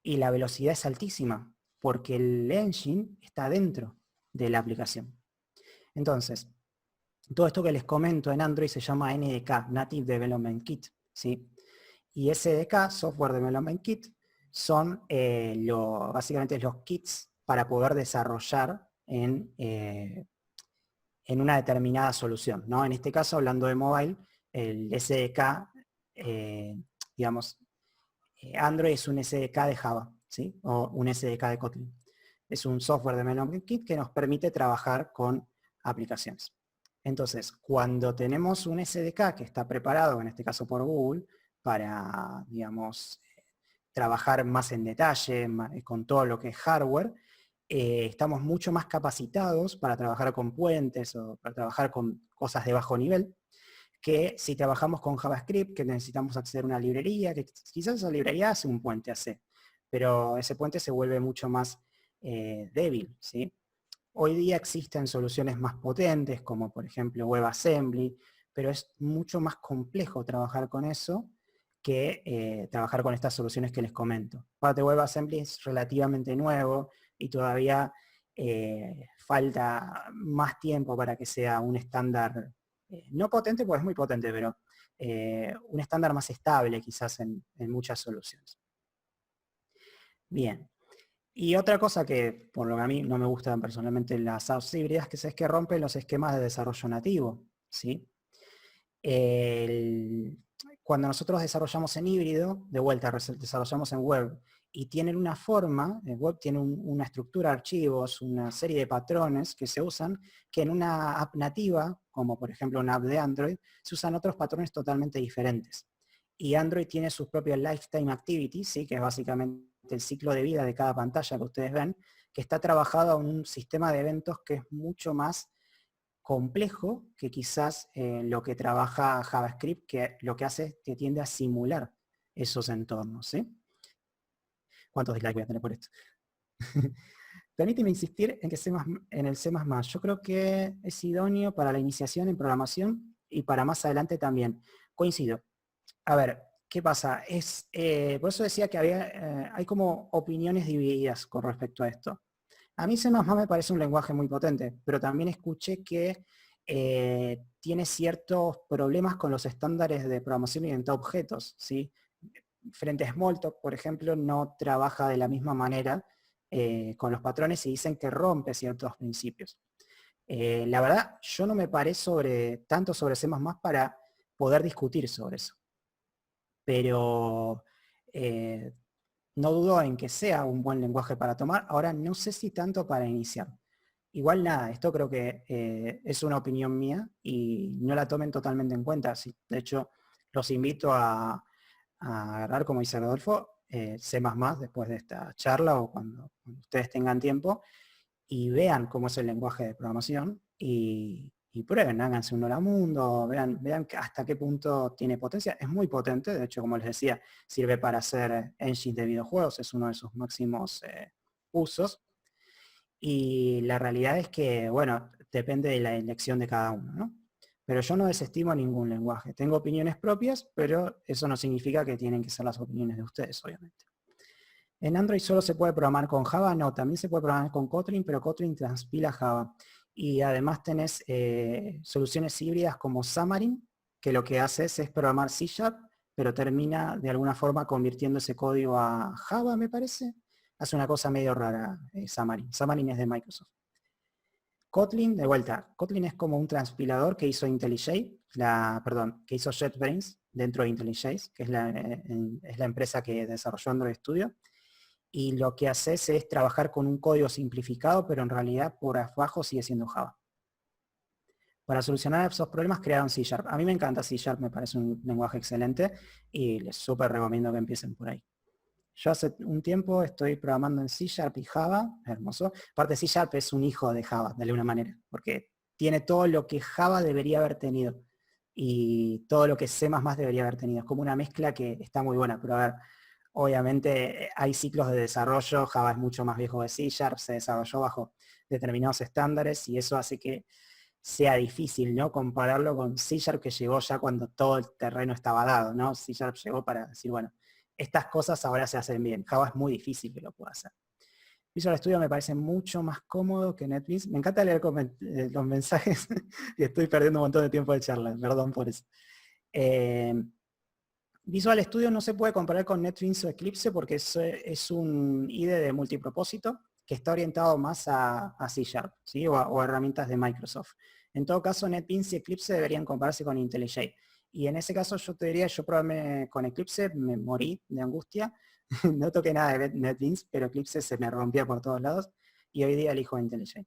Y la velocidad es altísima, porque el engine está dentro de la aplicación. Entonces, todo esto que les comento en Android se llama NDK, Native Development Kit, ¿sí? Y SDK, Software Development Kit, son básicamente los kits para poder desarrollar en una determinada solución, ¿no? En este caso, hablando de mobile, el SDK, digamos, Android es un SDK de Java, ¿sí? O un SDK de Kotlin. Es un software development kit que nos permite trabajar con aplicaciones. Entonces, cuando tenemos un SDK que está preparado, en este caso por Google, para, digamos, trabajar más en detalle con todo lo que es hardware, estamos mucho más capacitados para trabajar con puentes o para trabajar con cosas de bajo nivel, que si trabajamos con JavaScript, que necesitamos acceder a una librería, que quizás esa librería hace un puente a C, pero ese puente se vuelve mucho más débil, ¿sí? Hoy día existen soluciones más potentes, como por ejemplo WebAssembly, pero es mucho más complejo trabajar con eso que trabajar con estas soluciones que les comento. Aparte, WebAssembly es relativamente nuevo y todavía falta más tiempo para que sea un estándar, no potente, porque es muy potente, pero un estándar más estable quizás en muchas soluciones. Bien. Y otra cosa que, por lo que a mí no me gustan personalmente las apps híbridas, que es que rompen los esquemas de desarrollo nativo, ¿sí? El- Cuando nosotros desarrollamos en híbrido, de vuelta, desarrollamos en web, y tienen una forma, el web tiene una estructura de archivos, una serie de patrones que se usan, que en una app nativa, como por ejemplo una app de Android, se usan otros patrones totalmente diferentes. Y Android tiene sus propios lifetime activities, ¿sí? Que es básicamente el ciclo de vida de cada pantalla que ustedes ven, que está trabajado a un sistema de eventos que es mucho más complejo que quizás lo que trabaja JavaScript, que lo que hace es que tiende a simular esos entornos, ¿sí? ¿Cuántos dislikes voy a tener por esto? Permíteme insistir en que en el C++, yo creo que es idóneo para la iniciación en programación y para más adelante también. Coincido. A ver, ¿qué pasa? Por eso decía que hay como opiniones divididas con respecto a esto. A mí C++ me parece un lenguaje muy potente, pero también escuché que tiene ciertos problemas con los estándares de programación orientada a objetos, ¿sí? Frente a Smalltalk, por ejemplo, no trabaja de la misma manera con los patrones y dicen que rompe ciertos principios. La verdad, yo no me paré tanto sobre C++ para poder discutir sobre eso. Pero no dudo en que sea un buen lenguaje para tomar. Ahora no sé si tanto para iniciar. Igual nada, esto creo que es una opinión mía y no la tomen totalmente en cuenta. Sí, de hecho, los invito a agarrar, como dice Rodolfo, C++ después de esta charla o cuando ustedes tengan tiempo y vean cómo es el lenguaje de programación y prueben, háganse un horamundo, vean hasta qué punto tiene potencia. Es muy potente, de hecho, como les decía, sirve para hacer engines de videojuegos, es uno de sus máximos usos. Y la realidad es que, bueno, depende de la elección de cada uno, ¿no? Pero yo no desestimo ningún lenguaje. Tengo opiniones propias, pero eso no significa que tienen que ser las opiniones de ustedes, obviamente. En Android solo se puede programar con Java, no, también se puede programar con Kotlin, pero Kotlin transpila Java. Y además tenés soluciones híbridas como Xamarin, que lo que hace es programar C#, pero termina de alguna forma convirtiendo ese código a Java, me parece. Hace una cosa medio rara Xamarin. Xamarin es de Microsoft. Kotlin, de vuelta, Kotlin es como un transpilador que hizo IntelliJ, que hizo JetBrains dentro de IntelliJ, que es la empresa que desarrolló Android Studio. Y lo que haces es trabajar con un código simplificado, pero en realidad por abajo sigue siendo Java. Para solucionar esos problemas crearon C#. A mí me encanta C#, me parece un lenguaje excelente y les súper recomiendo que empiecen por ahí. Yo hace un tiempo estoy programando en C# y Java, hermoso. Aparte C# es un hijo de Java, de alguna manera, porque tiene todo lo que Java debería haber tenido y todo lo que C++ debería haber tenido. Es como una mezcla que está muy buena, pero a ver, obviamente hay ciclos de desarrollo, Java es mucho más viejo de C#, se desarrolló bajo determinados estándares y eso hace que sea difícil, ¿no? Compararlo con C# que llegó ya cuando todo el terreno estaba dado, ¿no? C# llegó para decir, bueno, estas cosas ahora se hacen bien. Java es muy difícil que lo pueda hacer. Visual Studio me parece mucho más cómodo que NetBeans. Me encanta leer los mensajes y estoy perdiendo un montón de tiempo de charla, perdón por eso. Visual Studio no se puede comparar con NetBeans o Eclipse porque es un IDE de multipropósito que está orientado más a C#, ¿sí? o a herramientas de Microsoft. En todo caso, NetBeans y Eclipse deberían compararse con IntelliJ. Y en ese caso yo te diría, yo probé con Eclipse, me morí de angustia. No toqué nada de NetBeans, pero Eclipse se me rompía por todos lados. Y hoy día elijo IntelliJ.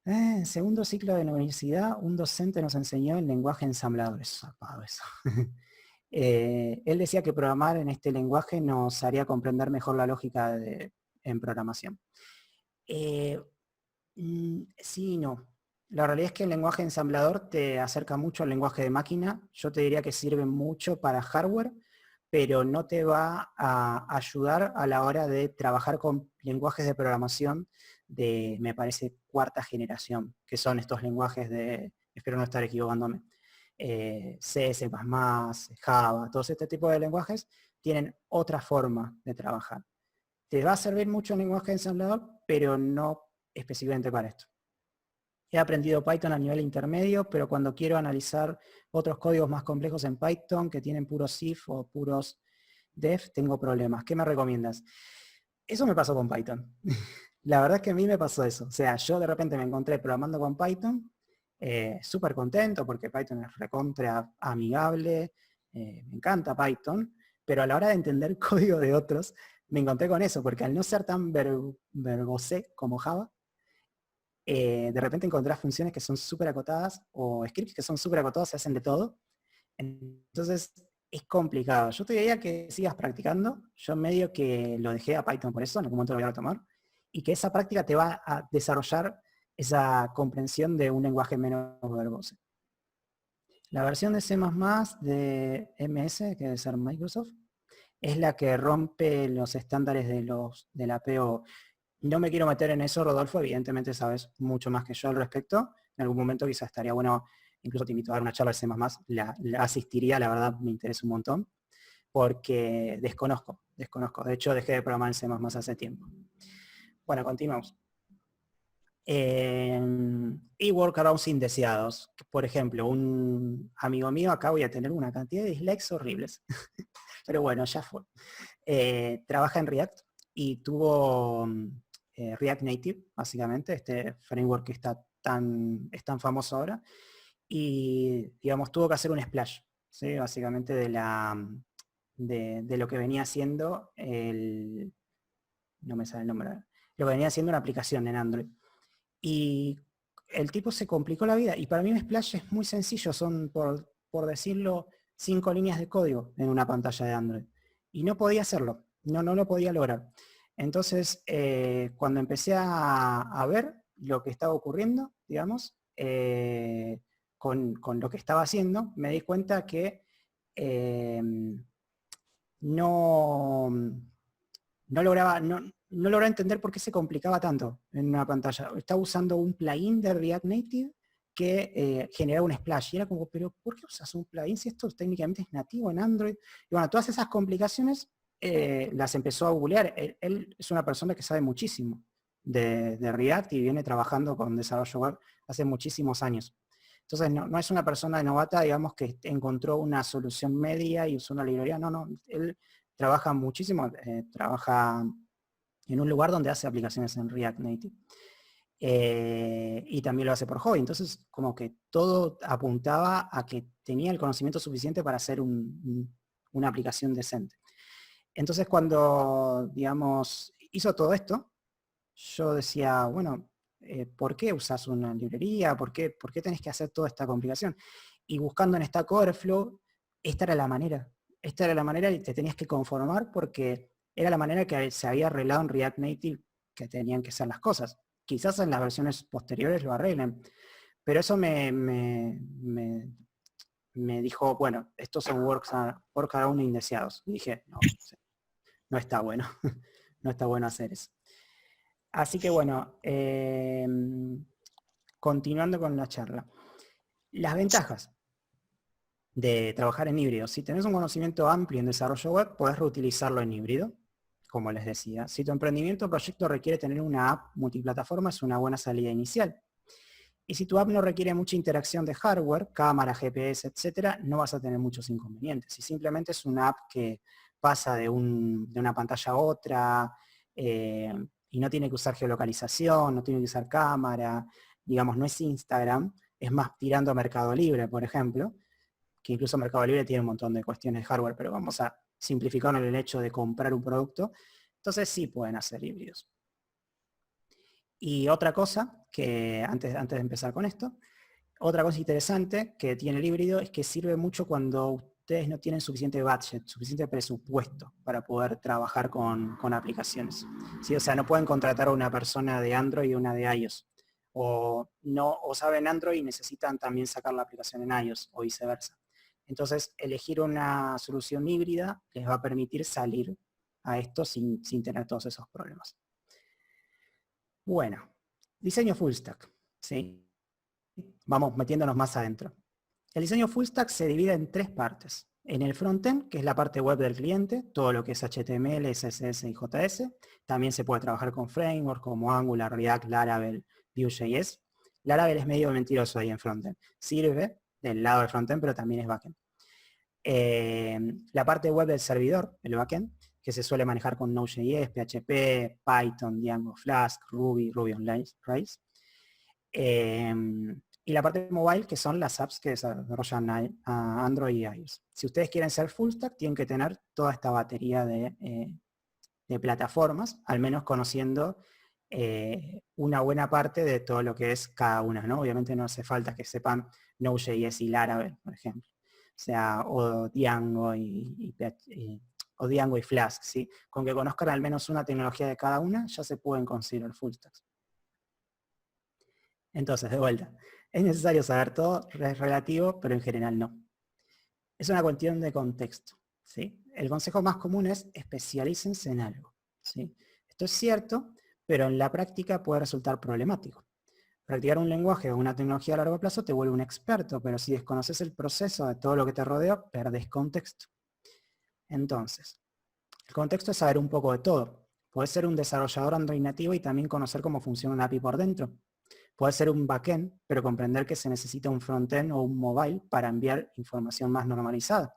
En segundo ciclo de la universidad, un docente nos enseñó el lenguaje ensamblador. Es zarpado eso. Él decía que programar en este lenguaje nos haría comprender mejor la lógica en programación. Sí y no. La realidad es que el lenguaje ensamblador te acerca mucho al lenguaje de máquina. Yo te diría que sirve mucho para hardware, pero no te va a ayudar a la hora de trabajar con lenguajes de programación de, me parece, cuarta generación, que son estos lenguajes de, espero no estar equivocándome, C, C++, Java, todos este tipo de lenguajes tienen otra forma de trabajar. Te va a servir mucho el lenguaje ensamblador, pero no específicamente para esto. He aprendido Python a nivel intermedio, pero cuando quiero analizar otros códigos más complejos en Python que tienen puros if o puros def, tengo problemas. ¿Qué me recomiendas? Eso me pasó con Python. La verdad es que a mí me pasó eso. O sea, yo de repente me encontré programando con Python, súper contento porque Python es recontra amigable, me encanta Python, pero a la hora de entender código de otros, me encontré con eso, porque al no ser tan verbosé como Java, de repente encontrás funciones que son súper acotadas o scripts que son súper acotados, se hacen de todo. Entonces es complicado. Yo te diría que sigas practicando. Yo medio que lo dejé a Python por eso, en algún momento lo voy a retomar. Y que esa práctica te va a desarrollar esa comprensión de un lenguaje menos verboso. La versión de C++ de MS, que debe ser Microsoft, es la que rompe los estándares de la PO. No me quiero meter en eso, Rodolfo, evidentemente sabes mucho más que yo al respecto. En algún momento quizás estaría bueno, incluso te invito a dar una charla de C++, la asistiría, la verdad me interesa un montón, porque desconozco. De hecho, dejé de programar en C++ hace tiempo. Bueno, continuamos. Y workarounds indeseados. Por ejemplo, un amigo mío, acá voy a tener una cantidad de dislikes horribles. Pero bueno, ya fue. Trabaja en React y tuvo React Native, básicamente, este framework que es tan famoso ahora. Y, digamos, tuvo que hacer un splash, ¿sí? Básicamente de lo que venía haciendo no me sale el nombre, lo que venía haciendo una aplicación en Android. Y el tipo se complicó la vida. Y para mí un splash es muy sencillo, son, por decirlo, 5 líneas de código en una pantalla de Android. Y no podía hacerlo, no lo podía lograr. Entonces, cuando empecé a ver lo que estaba ocurriendo, digamos, con lo que estaba haciendo, me di cuenta que no, no lograba entender por qué se complicaba tanto en una pantalla. Estaba usando un plugin de React Native que generaba un splash. Y era como, pero ¿por qué usas un plugin si esto técnicamente es nativo en Android? Y bueno, todas esas complicaciones las empezó a googlear. Él es una persona que sabe muchísimo de React y viene trabajando con desarrollo web hace muchísimos años. Entonces no es una persona novata, digamos, que encontró una solución media y usó una librería. No, él trabaja muchísimo, trabaja en un lugar donde hace aplicaciones en React Native. Y también lo hace por hobby. Entonces, como que todo apuntaba a que tenía el conocimiento suficiente para hacer una aplicación decente. Entonces, cuando, digamos, hizo todo esto, yo decía, bueno, ¿por qué usas una librería? ¿Por qué tenés que hacer toda esta complicación? Y buscando en Stack Overflow, esta era la manera. Esta era la manera y te tenías que conformar porque era la manera que se había arreglado en React Native que tenían que ser las cosas. Quizás en las versiones posteriores lo arreglen, pero eso me dijo, bueno, estos son workaround indeseados. Y dije, no está bueno, no está bueno hacer eso. Así que bueno, continuando con la charla. Las ventajas de trabajar en híbrido. Si tenés un conocimiento amplio en desarrollo web, podés reutilizarlo en híbrido, como les decía. Si tu emprendimiento o proyecto requiere tener una app multiplataforma, es una buena salida inicial. Y si tu app no requiere mucha interacción de hardware, cámara, GPS, etcétera, no vas a tener muchos inconvenientes. Si simplemente es una app que pasa de una pantalla a otra, y no tiene que usar geolocalización, no tiene que usar cámara, digamos, no es Instagram, es más tirando a Mercado Libre, por ejemplo, que incluso Mercado Libre tiene un montón de cuestiones de hardware, pero vamos a simplificar en el hecho de comprar un producto, entonces sí pueden hacer híbridos. Y otra cosa, que antes de empezar con esto, otra cosa interesante que tiene el híbrido es que sirve mucho cuando ustedes no tienen suficiente budget, suficiente presupuesto para poder trabajar con aplicaciones. ¿Sí? O sea, no pueden contratar a una persona de Android y una de iOS. O saben Android y necesitan también sacar la aplicación en iOS o viceversa. Entonces, elegir una solución híbrida les va a permitir salir a esto sin tener todos esos problemas. Bueno, diseño full stack. ¿Sí? Vamos metiéndonos más adentro. El diseño full stack se divide en 3 partes. En el frontend, que es la parte web del cliente, todo lo que es HTML, CSS y JS. También se puede trabajar con frameworks como Angular, React, Laravel, Vue.js. Laravel es medio mentiroso ahí en frontend. Sirve del lado del frontend, pero también es backend. La parte web del servidor, el backend, que se suele manejar con Node.js, PHP, Python, Django, Flask, Ruby on Rails. Y la parte mobile, que son las apps que desarrollan a Android y iOS. Si ustedes quieren ser full stack, tienen que tener toda esta batería de plataformas, al menos conociendo una buena parte de todo lo que es cada una, ¿no? Obviamente no hace falta que sepan Node.js y Laravel, por ejemplo. O sea, o Django o Django y Flask, ¿sí? Con que conozcan al menos una tecnología de cada una, ya se pueden considerar full stacks. Entonces, de vuelta, es necesario saber todo, es relativo, pero en general no. Es una cuestión de contexto, ¿sí? El consejo más común es especialícense en algo, ¿sí? Esto es cierto, pero en la práctica puede resultar problemático. Practicar un lenguaje o una tecnología a largo plazo te vuelve un experto, pero si desconoces el proceso de todo lo que te rodea, perdés contexto. Entonces, el contexto es saber un poco de todo. Puedes ser un desarrollador Android nativo y también conocer cómo funciona una API por dentro. Puede ser un backend, pero comprender que se necesita un frontend o un mobile para enviar información más normalizada.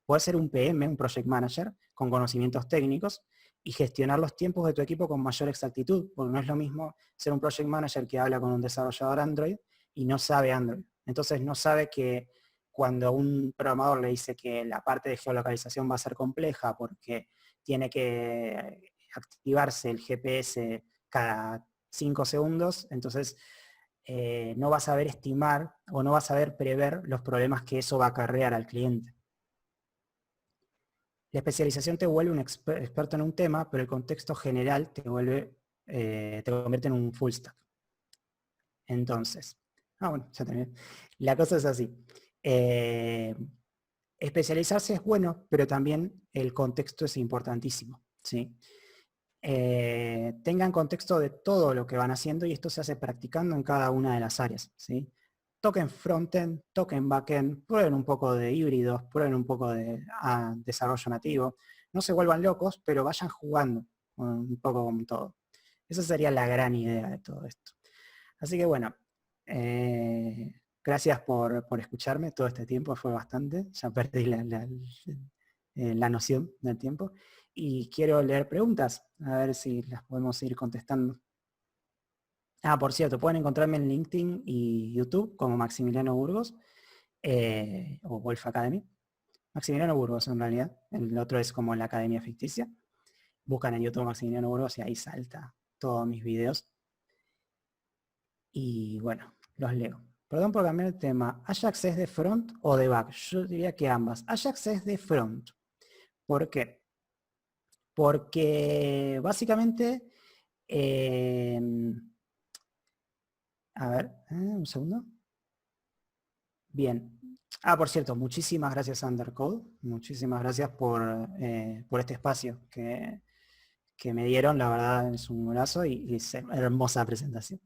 Puede ser un PM, un project manager, con conocimientos técnicos y gestionar los tiempos de tu equipo con mayor exactitud, porque no es lo mismo ser un project manager que habla con un desarrollador Android y no sabe Android. Entonces no sabe que cuando un programador le dice que la parte de geolocalización va a ser compleja porque tiene que activarse el GPS cada 5 segundos, entonces no va a saber estimar o no va a saber prever los problemas que eso va a acarrear al cliente. La especialización te vuelve un experto en un tema, pero el contexto general te convierte en un full stack. Entonces, bueno, ya terminé. La cosa es así. Eh, Especializarse es bueno, pero también el contexto es importantísimo, ¿sí? Tengan contexto de todo lo que van haciendo y esto se hace practicando en cada una de las áreas, ¿sí? Toquen frontend, toquen backend, prueben un poco de híbridos, prueben un poco de desarrollo nativo. No se vuelvan locos, pero vayan jugando un poco con todo. Esa sería la gran idea de todo esto. Así que bueno, gracias por escucharme todo este tiempo, fue bastante, ya perdí la noción del tiempo. Y quiero leer preguntas, a ver si las podemos ir contestando. Por cierto, pueden encontrarme en LinkedIn y YouTube como Maximiliano Burgos o Wolf Academy. Maximiliano Burgos en realidad, el otro es como la Academia Ficticia. Buscan en YouTube Maximiliano Burgos y ahí salta todos mis videos. Y bueno, los leo. Perdón por cambiar el tema. ¿Ajax es de front o de back? Yo diría que ambas. Ajax es de front. ¿Por qué? Porque básicamente, a ver, un segundo. Bien. Por cierto, muchísimas gracias a Undercode. Muchísimas gracias por este espacio que me dieron. La verdad es un abrazo y es hermosa presentación.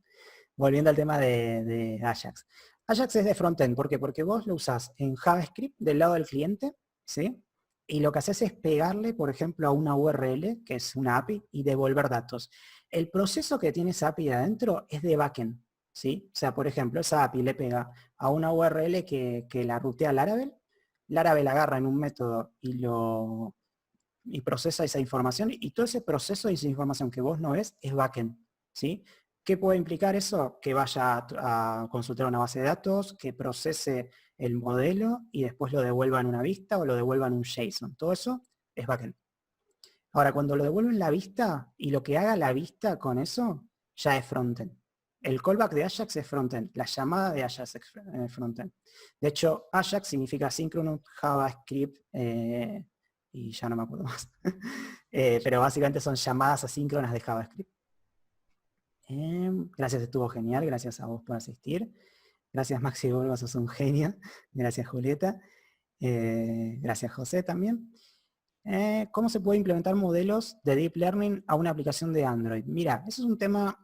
Volviendo al tema de Ajax. Ajax es de frontend, ¿por qué? Porque vos lo usás en JavaScript del lado del cliente, ¿sí? Y lo que haces es pegarle, por ejemplo, a una URL, que es una API, y devolver datos. El proceso que tiene esa API de adentro es de backend, ¿sí? O sea, por ejemplo, esa API le pega a una URL que la rutea Laravel, Laravel agarra en un método y procesa esa información, y todo ese proceso y esa información que vos no ves es backend, ¿sí? ¿Qué puede implicar eso? Que vaya a consultar una base de datos, que procese el modelo y después lo devuelva en una vista o lo devuelva en un JSON. Todo eso es backend. Ahora, cuando lo devuelven la vista y lo que haga la vista con eso, ya es frontend. El callback de Ajax es frontend, la llamada de Ajax es frontend. De hecho, Ajax significa Synchronous JavaScript y ya no me acuerdo más. Pero básicamente son llamadas asíncronas de JavaScript. Gracias, estuvo genial. Gracias a vos por asistir. Gracias, Maxi Burgos, sos un genio. Gracias, Julieta. Gracias, José, también. ¿Cómo se puede implementar modelos de Deep Learning a una aplicación de Android? Mira, eso es un tema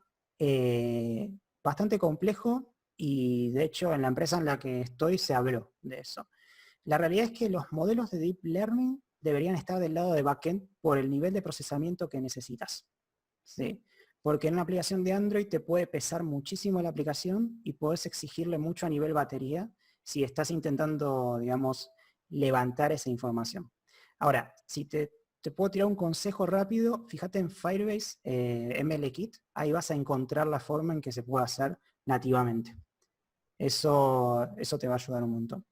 bastante complejo y de hecho en la empresa en la que estoy se habló de eso. La realidad es que los modelos de Deep Learning deberían estar del lado de backend por el nivel de procesamiento que necesitas. ¿Sí? Porque en una aplicación de Android te puede pesar muchísimo la aplicación y puedes exigirle mucho a nivel batería si estás intentando, digamos, levantar esa información. Ahora, si te puedo tirar un consejo rápido, fíjate en Firebase MLKit, ahí vas a encontrar la forma en que se puede hacer nativamente. Eso te va a ayudar un montón.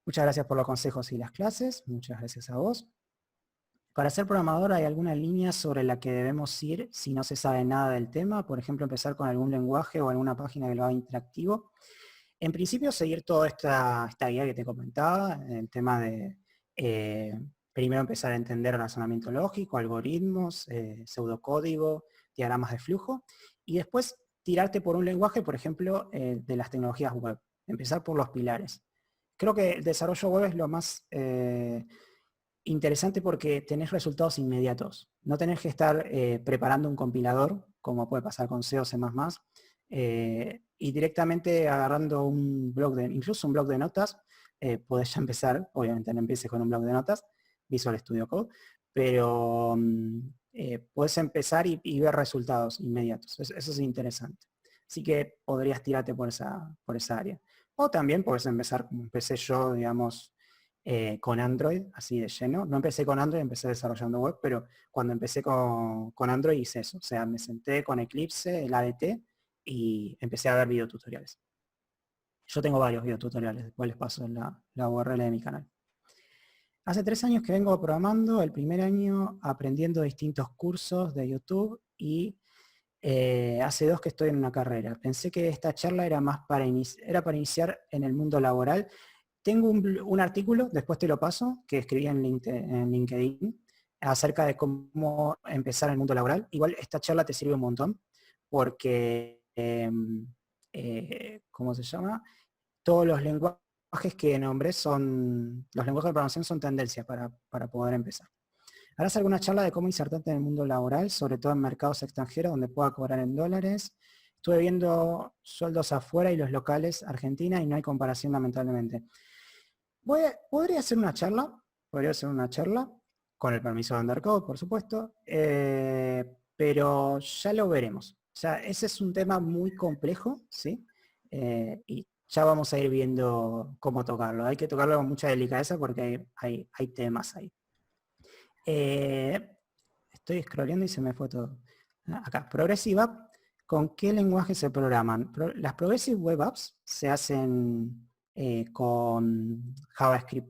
Muchas gracias por los consejos y las clases. Muchas gracias a vos. Para ser programador, ¿hay alguna línea sobre la que debemos ir si no se sabe nada del tema? Por ejemplo, empezar con algún lenguaje o alguna página que lo haga interactivo. En principio, seguir toda esta guía que te comentaba, el tema de primero empezar a entender razonamiento lógico, algoritmos, pseudocódigo, diagramas de flujo, y después tirarte por un lenguaje, por ejemplo, de las tecnologías web. Empezar por los pilares. Creo que el desarrollo web es lo más interesante porque tenés resultados inmediatos. No tenés que estar preparando un compilador, como puede pasar con C o C++, y directamente agarrando incluso un blog de notas, podés ya empezar, obviamente no empieces con un blog de notas, Visual Studio Code, pero podés empezar y ver resultados inmediatos. Eso es interesante. Así que podrías tirarte por esa área. O también podés empezar como empecé yo, digamos, con Android, así de lleno. No empecé con Android, empecé desarrollando web, pero cuando empecé con Android hice eso. O sea, me senté con Eclipse, el ADT, y empecé a ver videotutoriales. Yo tengo varios videotutoriales, después les paso la URL de mi canal. Hace 3 años que vengo programando, el primer año aprendiendo distintos cursos de YouTube y hace 2 que estoy en una carrera. Pensé que esta charla era más para iniciar en el mundo laboral. tengo un artículo, después te lo paso, que escribí en LinkedIn, acerca de cómo empezar en el mundo laboral. Igual esta charla te sirve un montón, porque, ¿cómo se llama? Todos los lenguajes que nombré son, los lenguajes de programación son tendencias para poder empezar. Harás alguna charla de cómo insertarte en el mundo laboral, sobre todo en mercados extranjeros donde pueda cobrar en dólares. Estuve viendo sueldos afuera y los locales Argentina y no hay comparación lamentablemente. Podría hacer una charla, con el permiso de Undercode, por supuesto, pero ya lo veremos. O sea, ese es un tema muy complejo, ¿sí? Y ya vamos a ir viendo cómo tocarlo. Hay que tocarlo con mucha delicadeza porque hay temas ahí. Estoy scrolleando y se me fue todo. Acá, Progressive App, ¿con qué lenguaje se programan? Las Progressive Web Apps se hacen con JavaScript.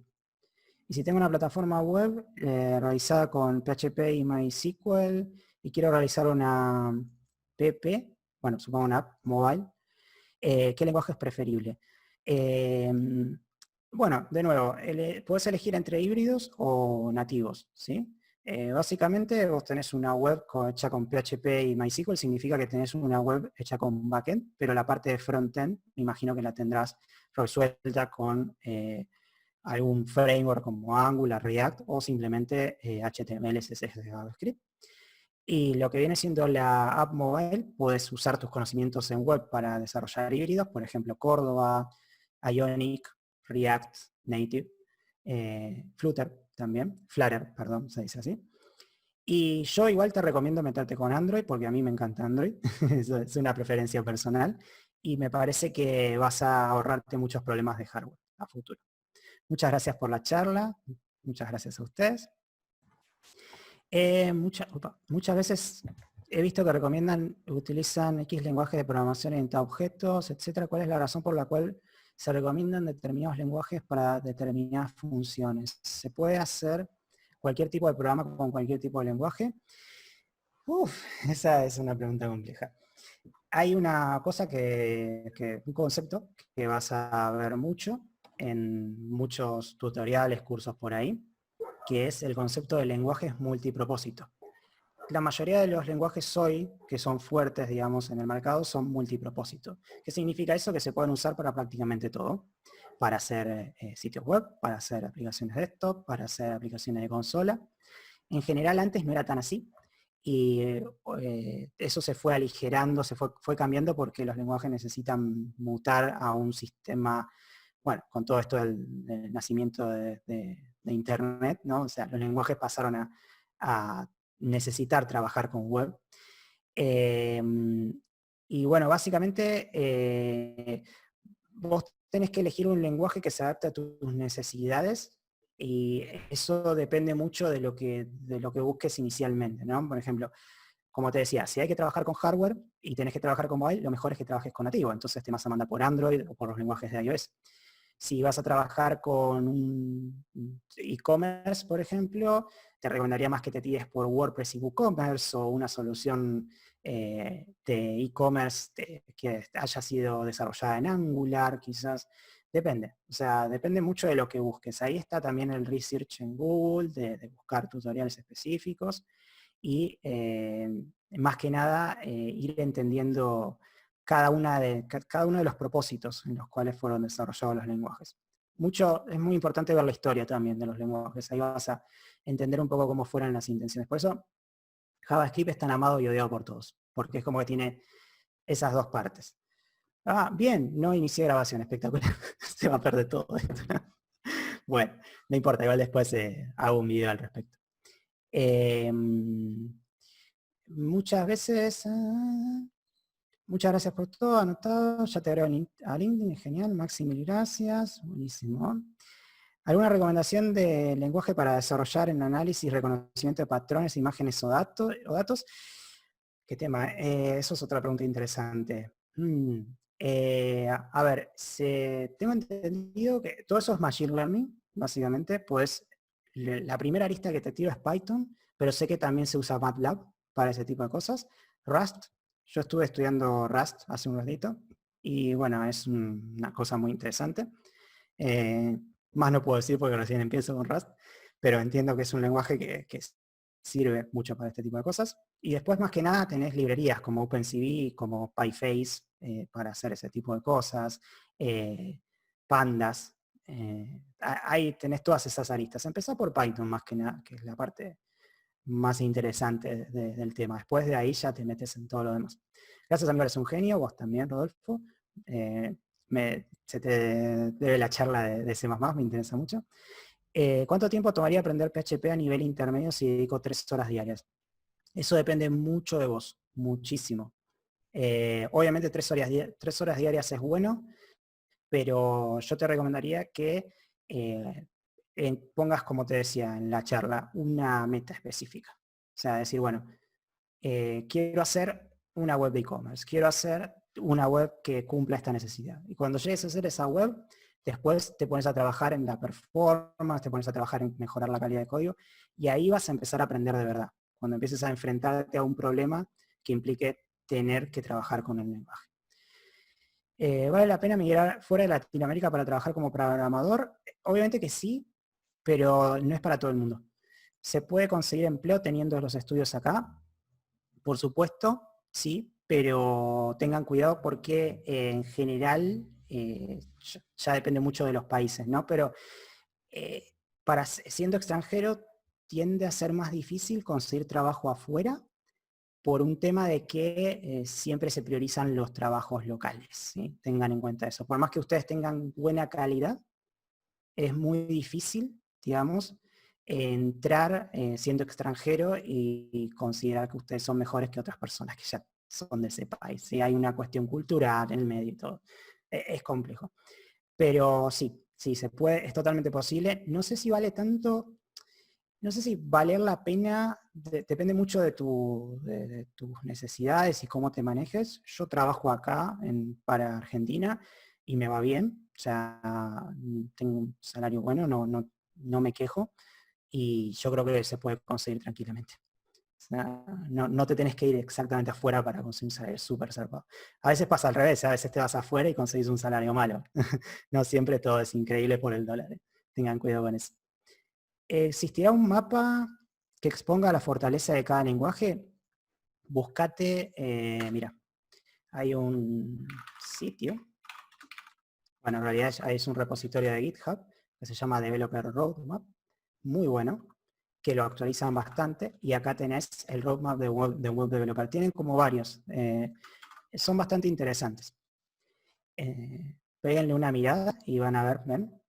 Y si tengo una plataforma web realizada con PHP y MySQL y quiero realizar una PP, bueno, supongo una app mobile, ¿qué lenguaje es preferible? Bueno, de nuevo, puedes elegir entre híbridos o nativos, ¿sí? Básicamente vos tenés una web hecha con PHP y MySQL, significa que tenés una web hecha con backend, pero la parte de frontend, me imagino que la tendrás resuelta con algún framework como Angular, React o simplemente HTML, CSS, JavaScript. Y lo que viene siendo la app mobile, puedes usar tus conocimientos en web para desarrollar híbridos, por ejemplo, Cordova, Ionic, React, Native, Flutter también, Flutter, perdón, se dice así. Y yo igual te recomiendo meterte con Android, porque a mí me encanta Android, es una preferencia personal, y me parece que vas a ahorrarte muchos problemas de hardware a futuro. Muchas gracias por la charla, muchas gracias a ustedes. Muchas veces he visto que utilizan X lenguajes de programación orientada a objetos, etcétera. ¿Cuál es la razón por la cual se recomiendan determinados lenguajes para determinadas funciones? ¿Se puede hacer cualquier tipo de programa con cualquier tipo de lenguaje? Esa es una pregunta compleja. Hay una cosa un concepto que vas a ver mucho en muchos tutoriales, cursos por ahí, que es el concepto de lenguajes multipropósito. La mayoría de los lenguajes hoy, que son fuertes, digamos, en el mercado, son multipropósito. ¿Qué significa eso? Que se pueden usar para prácticamente todo. Para hacer sitios web, para hacer aplicaciones desktop, para hacer aplicaciones de consola. En general antes no era tan así. Y eso se fue aligerando, fue cambiando porque los lenguajes necesitan mutar a un sistema, bueno, con todo esto del nacimiento de Internet, ¿no? O sea, los lenguajes pasaron a necesitar trabajar con web. Y bueno, básicamente vos tenés que elegir un lenguaje que se adapte a tus necesidades y eso depende mucho de lo que busques inicialmente, ¿no? Por ejemplo, como te decía, si hay que trabajar con hardware y tenés que trabajar con mobile, lo mejor es que trabajes con nativo, entonces te vas a mandar por Android o por los lenguajes de iOS. Si vas a trabajar con un e-commerce, por ejemplo, te recomendaría más que te tires por WordPress y WooCommerce o una solución de e-commerce que haya sido desarrollada en Angular, quizás. Depende, o sea, depende mucho de lo que busques. Ahí está también el research en Google, de buscar tutoriales específicos y más que nada ir entendiendo cada uno de los propósitos en los cuales fueron desarrollados los lenguajes. Es muy importante ver la historia también de los lenguajes, ahí vas a entender un poco cómo fueron las intenciones. Por eso JavaScript es tan amado y odiado por todos, porque es como que tiene esas dos partes. Ah, bien, no inicié grabación, espectacular. Se va a perder todo esto. Bueno, no importa, igual después hago un video al respecto. Muchas veces... muchas gracias por todo, anotado. Ya te agrego a LinkedIn, genial. Maxi, mil gracias. Buenísimo. ¿Alguna recomendación de lenguaje para desarrollar en análisis y reconocimiento de patrones, imágenes o datos? ¿Qué tema? Eso es otra pregunta interesante. A ver, tengo entendido que todo eso es Machine Learning, básicamente. Pues la primera lista que te tiro es Python, pero sé que también se usa MATLAB para ese tipo de cosas. Rust, yo estuve estudiando Rust hace un ratito y bueno, es una cosa muy interesante. Eh, Más no puedo decir porque recién empiezo con Rust, pero entiendo que es un lenguaje que sirve mucho para este tipo de cosas. Y después, más que nada, tenés librerías como OpenCV, como PyFace, para hacer ese tipo de cosas, Pandas. Ahí tenés todas esas aristas. Empezá por Python más que nada, que es la parte más interesante del tema. Después de ahí ya te metes en todo lo demás. Gracias, amigo, eres un genio, vos también, Rodolfo. Se te debe la charla de C++, me interesa mucho. ¿Cuánto tiempo tomaría aprender PHP a nivel intermedio si dedico 3 horas diarias? Eso depende mucho de vos, muchísimo. Obviamente 3 horas diarias es bueno, pero yo te recomendaría que pongas, como te decía en la charla, una meta específica. O sea, decir, bueno, quiero hacer una web de e-commerce, quiero hacer una web que cumpla esta necesidad. Y cuando llegues a hacer esa web, después te pones a trabajar en la performance, te pones a trabajar en mejorar la calidad de código, y ahí vas a empezar a aprender de verdad, cuando empieces a enfrentarte a un problema que implique tener que trabajar con el lenguaje. ¿Vale la pena migrar fuera de Latinoamérica para trabajar como programador? Obviamente que sí, pero no es para todo el mundo. ¿Se puede conseguir empleo teniendo los estudios acá? Por supuesto, sí, pero tengan cuidado porque en general ya depende mucho de los países, ¿no? Pero eh, siendo extranjero tiende a ser más difícil conseguir trabajo afuera por un tema de que siempre se priorizan los trabajos locales, ¿sí? Tengan en cuenta eso. Por más que ustedes tengan buena calidad, es muy difícil, digamos, entrar siendo extranjero y considerar que ustedes son mejores que otras personas que ya son de ese país. ¿Sí? Hay una cuestión cultural en el medio y todo. Es complejo. Pero sí, sí, se puede, es totalmente posible. No sé si vale tanto, no sé si valer la pena, depende mucho de tus necesidades y cómo te manejes. Yo trabajo acá para Argentina y me va bien, o sea, tengo un salario bueno, no me quejo y yo creo que se puede conseguir tranquilamente. O sea, no te tenés que ir exactamente afuera para conseguir un salario súper zarpado. A veces pasa al revés, a veces te vas afuera y conseguís un salario malo. No siempre todo es increíble por el dólar. Tengan cuidado con eso. ¿Existirá un mapa que exponga la fortaleza de cada lenguaje? Buscate, mira, hay un sitio, bueno, en realidad es un repositorio de GitHub que se llama Developer Roadmap, muy bueno, que lo actualizan bastante, y acá tenés el roadmap de web developer. Tienen como varios, son bastante interesantes. Péguenle una mirada y van a ver, ven,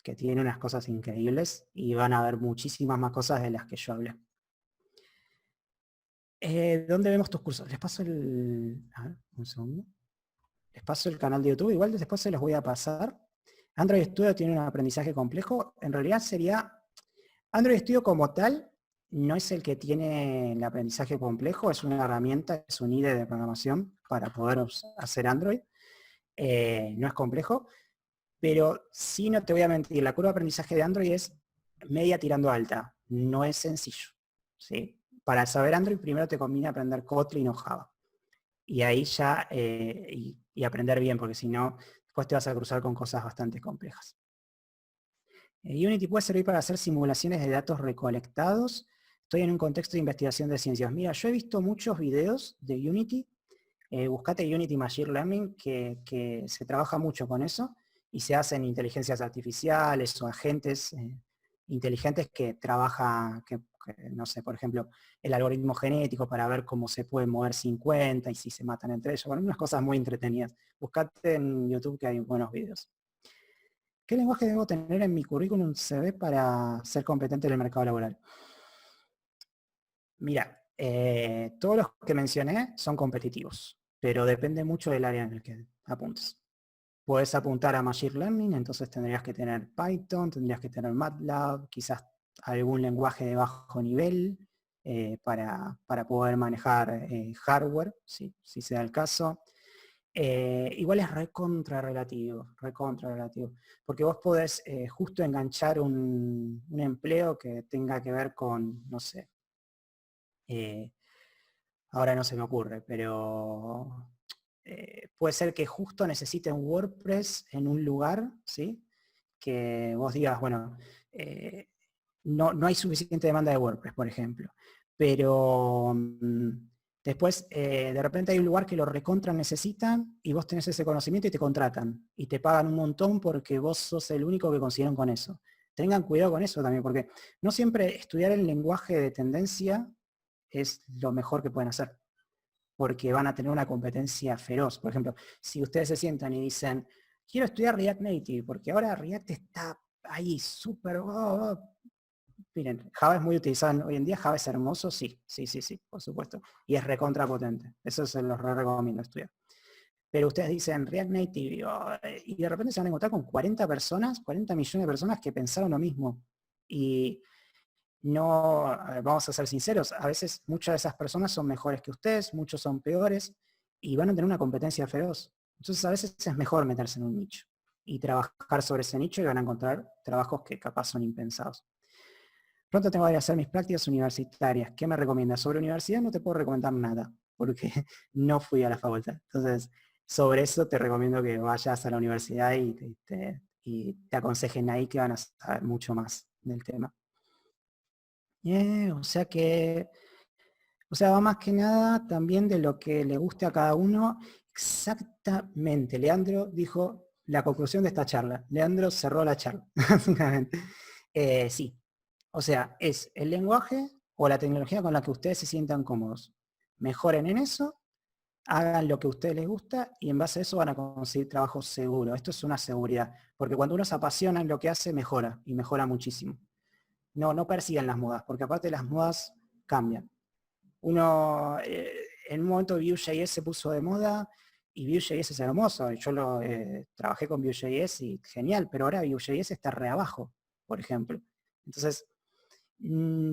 que tiene unas cosas increíbles y van a ver muchísimas más cosas de las que yo hablé. ¿Dónde vemos tus cursos? Les paso a ver, un segundo. Les paso el canal de YouTube, igual después se los voy a pasar. Android Studio tiene un aprendizaje complejo. En realidad sería, Android Studio como tal, no es el que tiene el aprendizaje complejo, es una herramienta, es un IDE de programación para poder hacer Android. No es complejo, pero sí, no te voy a mentir, la curva de aprendizaje de Android es media tirando alta, no es sencillo. ¿Sí? Para saber Android primero te conviene aprender Kotlin o Java. Y ahí ya, y aprender bien, porque si no, después te vas a cruzar con cosas bastante complejas. Unity puede servir para hacer simulaciones de datos recolectados. Estoy en un contexto de investigación de ciencias. Mira, yo he visto muchos videos de Unity. Buscate Unity Machine Learning, que se trabaja mucho con eso y se hacen inteligencias artificiales o agentes inteligentes que trabaja, no sé, por ejemplo, el algoritmo genético para ver cómo se pueden mover 50 y si se matan entre ellos. Bueno, unas cosas muy entretenidas. Buscate en YouTube que hay buenos videos. ¿Qué lenguaje debo tener en mi currículum CV para ser competente en el mercado laboral? Mira, todos los que mencioné son competitivos, pero depende mucho del área en el que apuntes. Puedes apuntar a Machine Learning, entonces tendrías que tener Python, tendrías que tener MATLAB, quizás algún lenguaje de bajo nivel para poder manejar hardware, si sea el caso. Igual es recontra relativo, porque vos podés justo enganchar un empleo que tenga que ver con, no sé, ahora no se me ocurre, pero puede ser que justo necesiten WordPress en un lugar, ¿sí? que vos digas, bueno, no hay suficiente demanda de WordPress, por ejemplo, pero después de repente hay un lugar que lo recontra necesitan y vos tenés ese conocimiento y te contratan y te pagan un montón porque vos sos el único que consiguieron con eso. Tengan cuidado con eso también, porque no siempre estudiar el lenguaje de tendencia es lo mejor que pueden hacer, porque van a tener una competencia feroz. Por ejemplo, si ustedes se sientan y dicen, quiero estudiar React Native, porque ahora React está ahí súper... Miren, Java es muy utilizado hoy en día. Java es hermoso, sí, por supuesto. Y es recontra potente. Eso se los recomiendo estudiar. Pero ustedes dicen React Native y de repente se van a encontrar con 40 personas, 40 millones de personas que pensaron lo mismo. Y no, vamos a ser sinceros, a veces muchas de esas personas son mejores que ustedes, muchos son peores y van a tener una competencia feroz. Entonces a veces es mejor meterse en un nicho y trabajar sobre ese nicho y van a encontrar trabajos que capaz son impensados. Pronto tengo que ir a hacer mis prácticas universitarias. ¿Qué me recomiendas? Sobre universidad no te puedo recomendar nada, porque no fui a la facultad. Entonces, sobre eso te recomiendo que vayas a la universidad y te aconsejen ahí que van a saber mucho más del tema. O sea, va más que nada también de lo que le guste a cada uno. Exactamente. Leandro dijo la conclusión de esta charla. Leandro cerró la charla, básicamente. Sí. O sea, es el lenguaje o la tecnología con la que ustedes se sientan cómodos. Mejoren en eso, hagan lo que a ustedes les gusta y en base a eso van a conseguir trabajo seguro. Esto es una seguridad, porque cuando uno se apasiona en lo que hace, mejora y mejora muchísimo. No persigan las modas, porque aparte las modas cambian. Uno, en un momento Vue.js se puso de moda y Vue.js es hermoso. Yo trabajé con Vue.js y genial, pero ahora Vue.js está re abajo, por ejemplo. Entonces,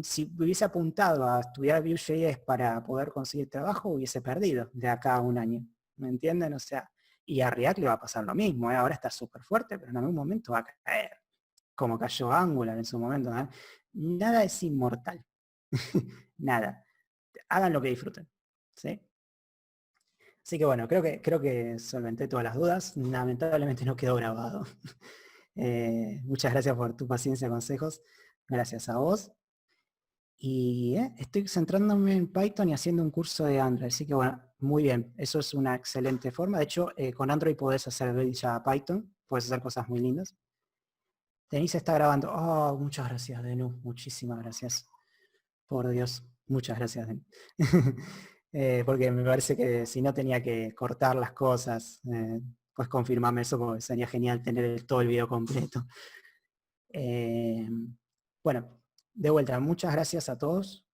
si hubiese apuntado a estudiar Vue.js para poder conseguir trabajo, hubiese perdido de acá a un año. ¿Me entienden? O sea, y a React le va a pasar lo mismo. Ahora está súper fuerte, pero en algún momento va a caer. Como cayó Angular en su momento. Nada es inmortal. Nada. Hagan lo que disfruten. ¿Sí? Así que bueno, creo que solventé todas las dudas. Lamentablemente no quedó grabado. Muchas gracias por tu paciencia, consejos. Gracias a vos. Y estoy centrándome en Python y haciendo un curso de Android. Así que bueno, muy bien. Eso es una excelente forma. De hecho, con Android podés hacer ya Python. Puedes hacer cosas muy lindas. Denise está grabando. Oh, muchas gracias, Denu. Muchísimas gracias. Por Dios. Muchas gracias, Denu. Porque me parece que si no tenía que cortar las cosas, pues confirmarme eso, porque sería genial tener todo el video completo. Bueno, de vuelta, muchas gracias a todos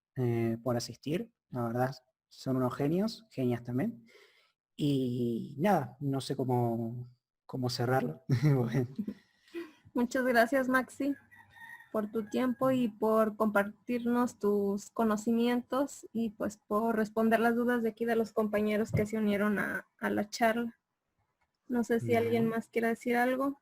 por asistir. La verdad, son unos genios, genias también. Y nada, no sé cómo cerrarlo. Bueno. Muchas gracias, Maxi, por tu tiempo y por compartirnos tus conocimientos y pues por responder las dudas de aquí de los compañeros que se unieron a la charla. No sé si alguien más quiere decir algo.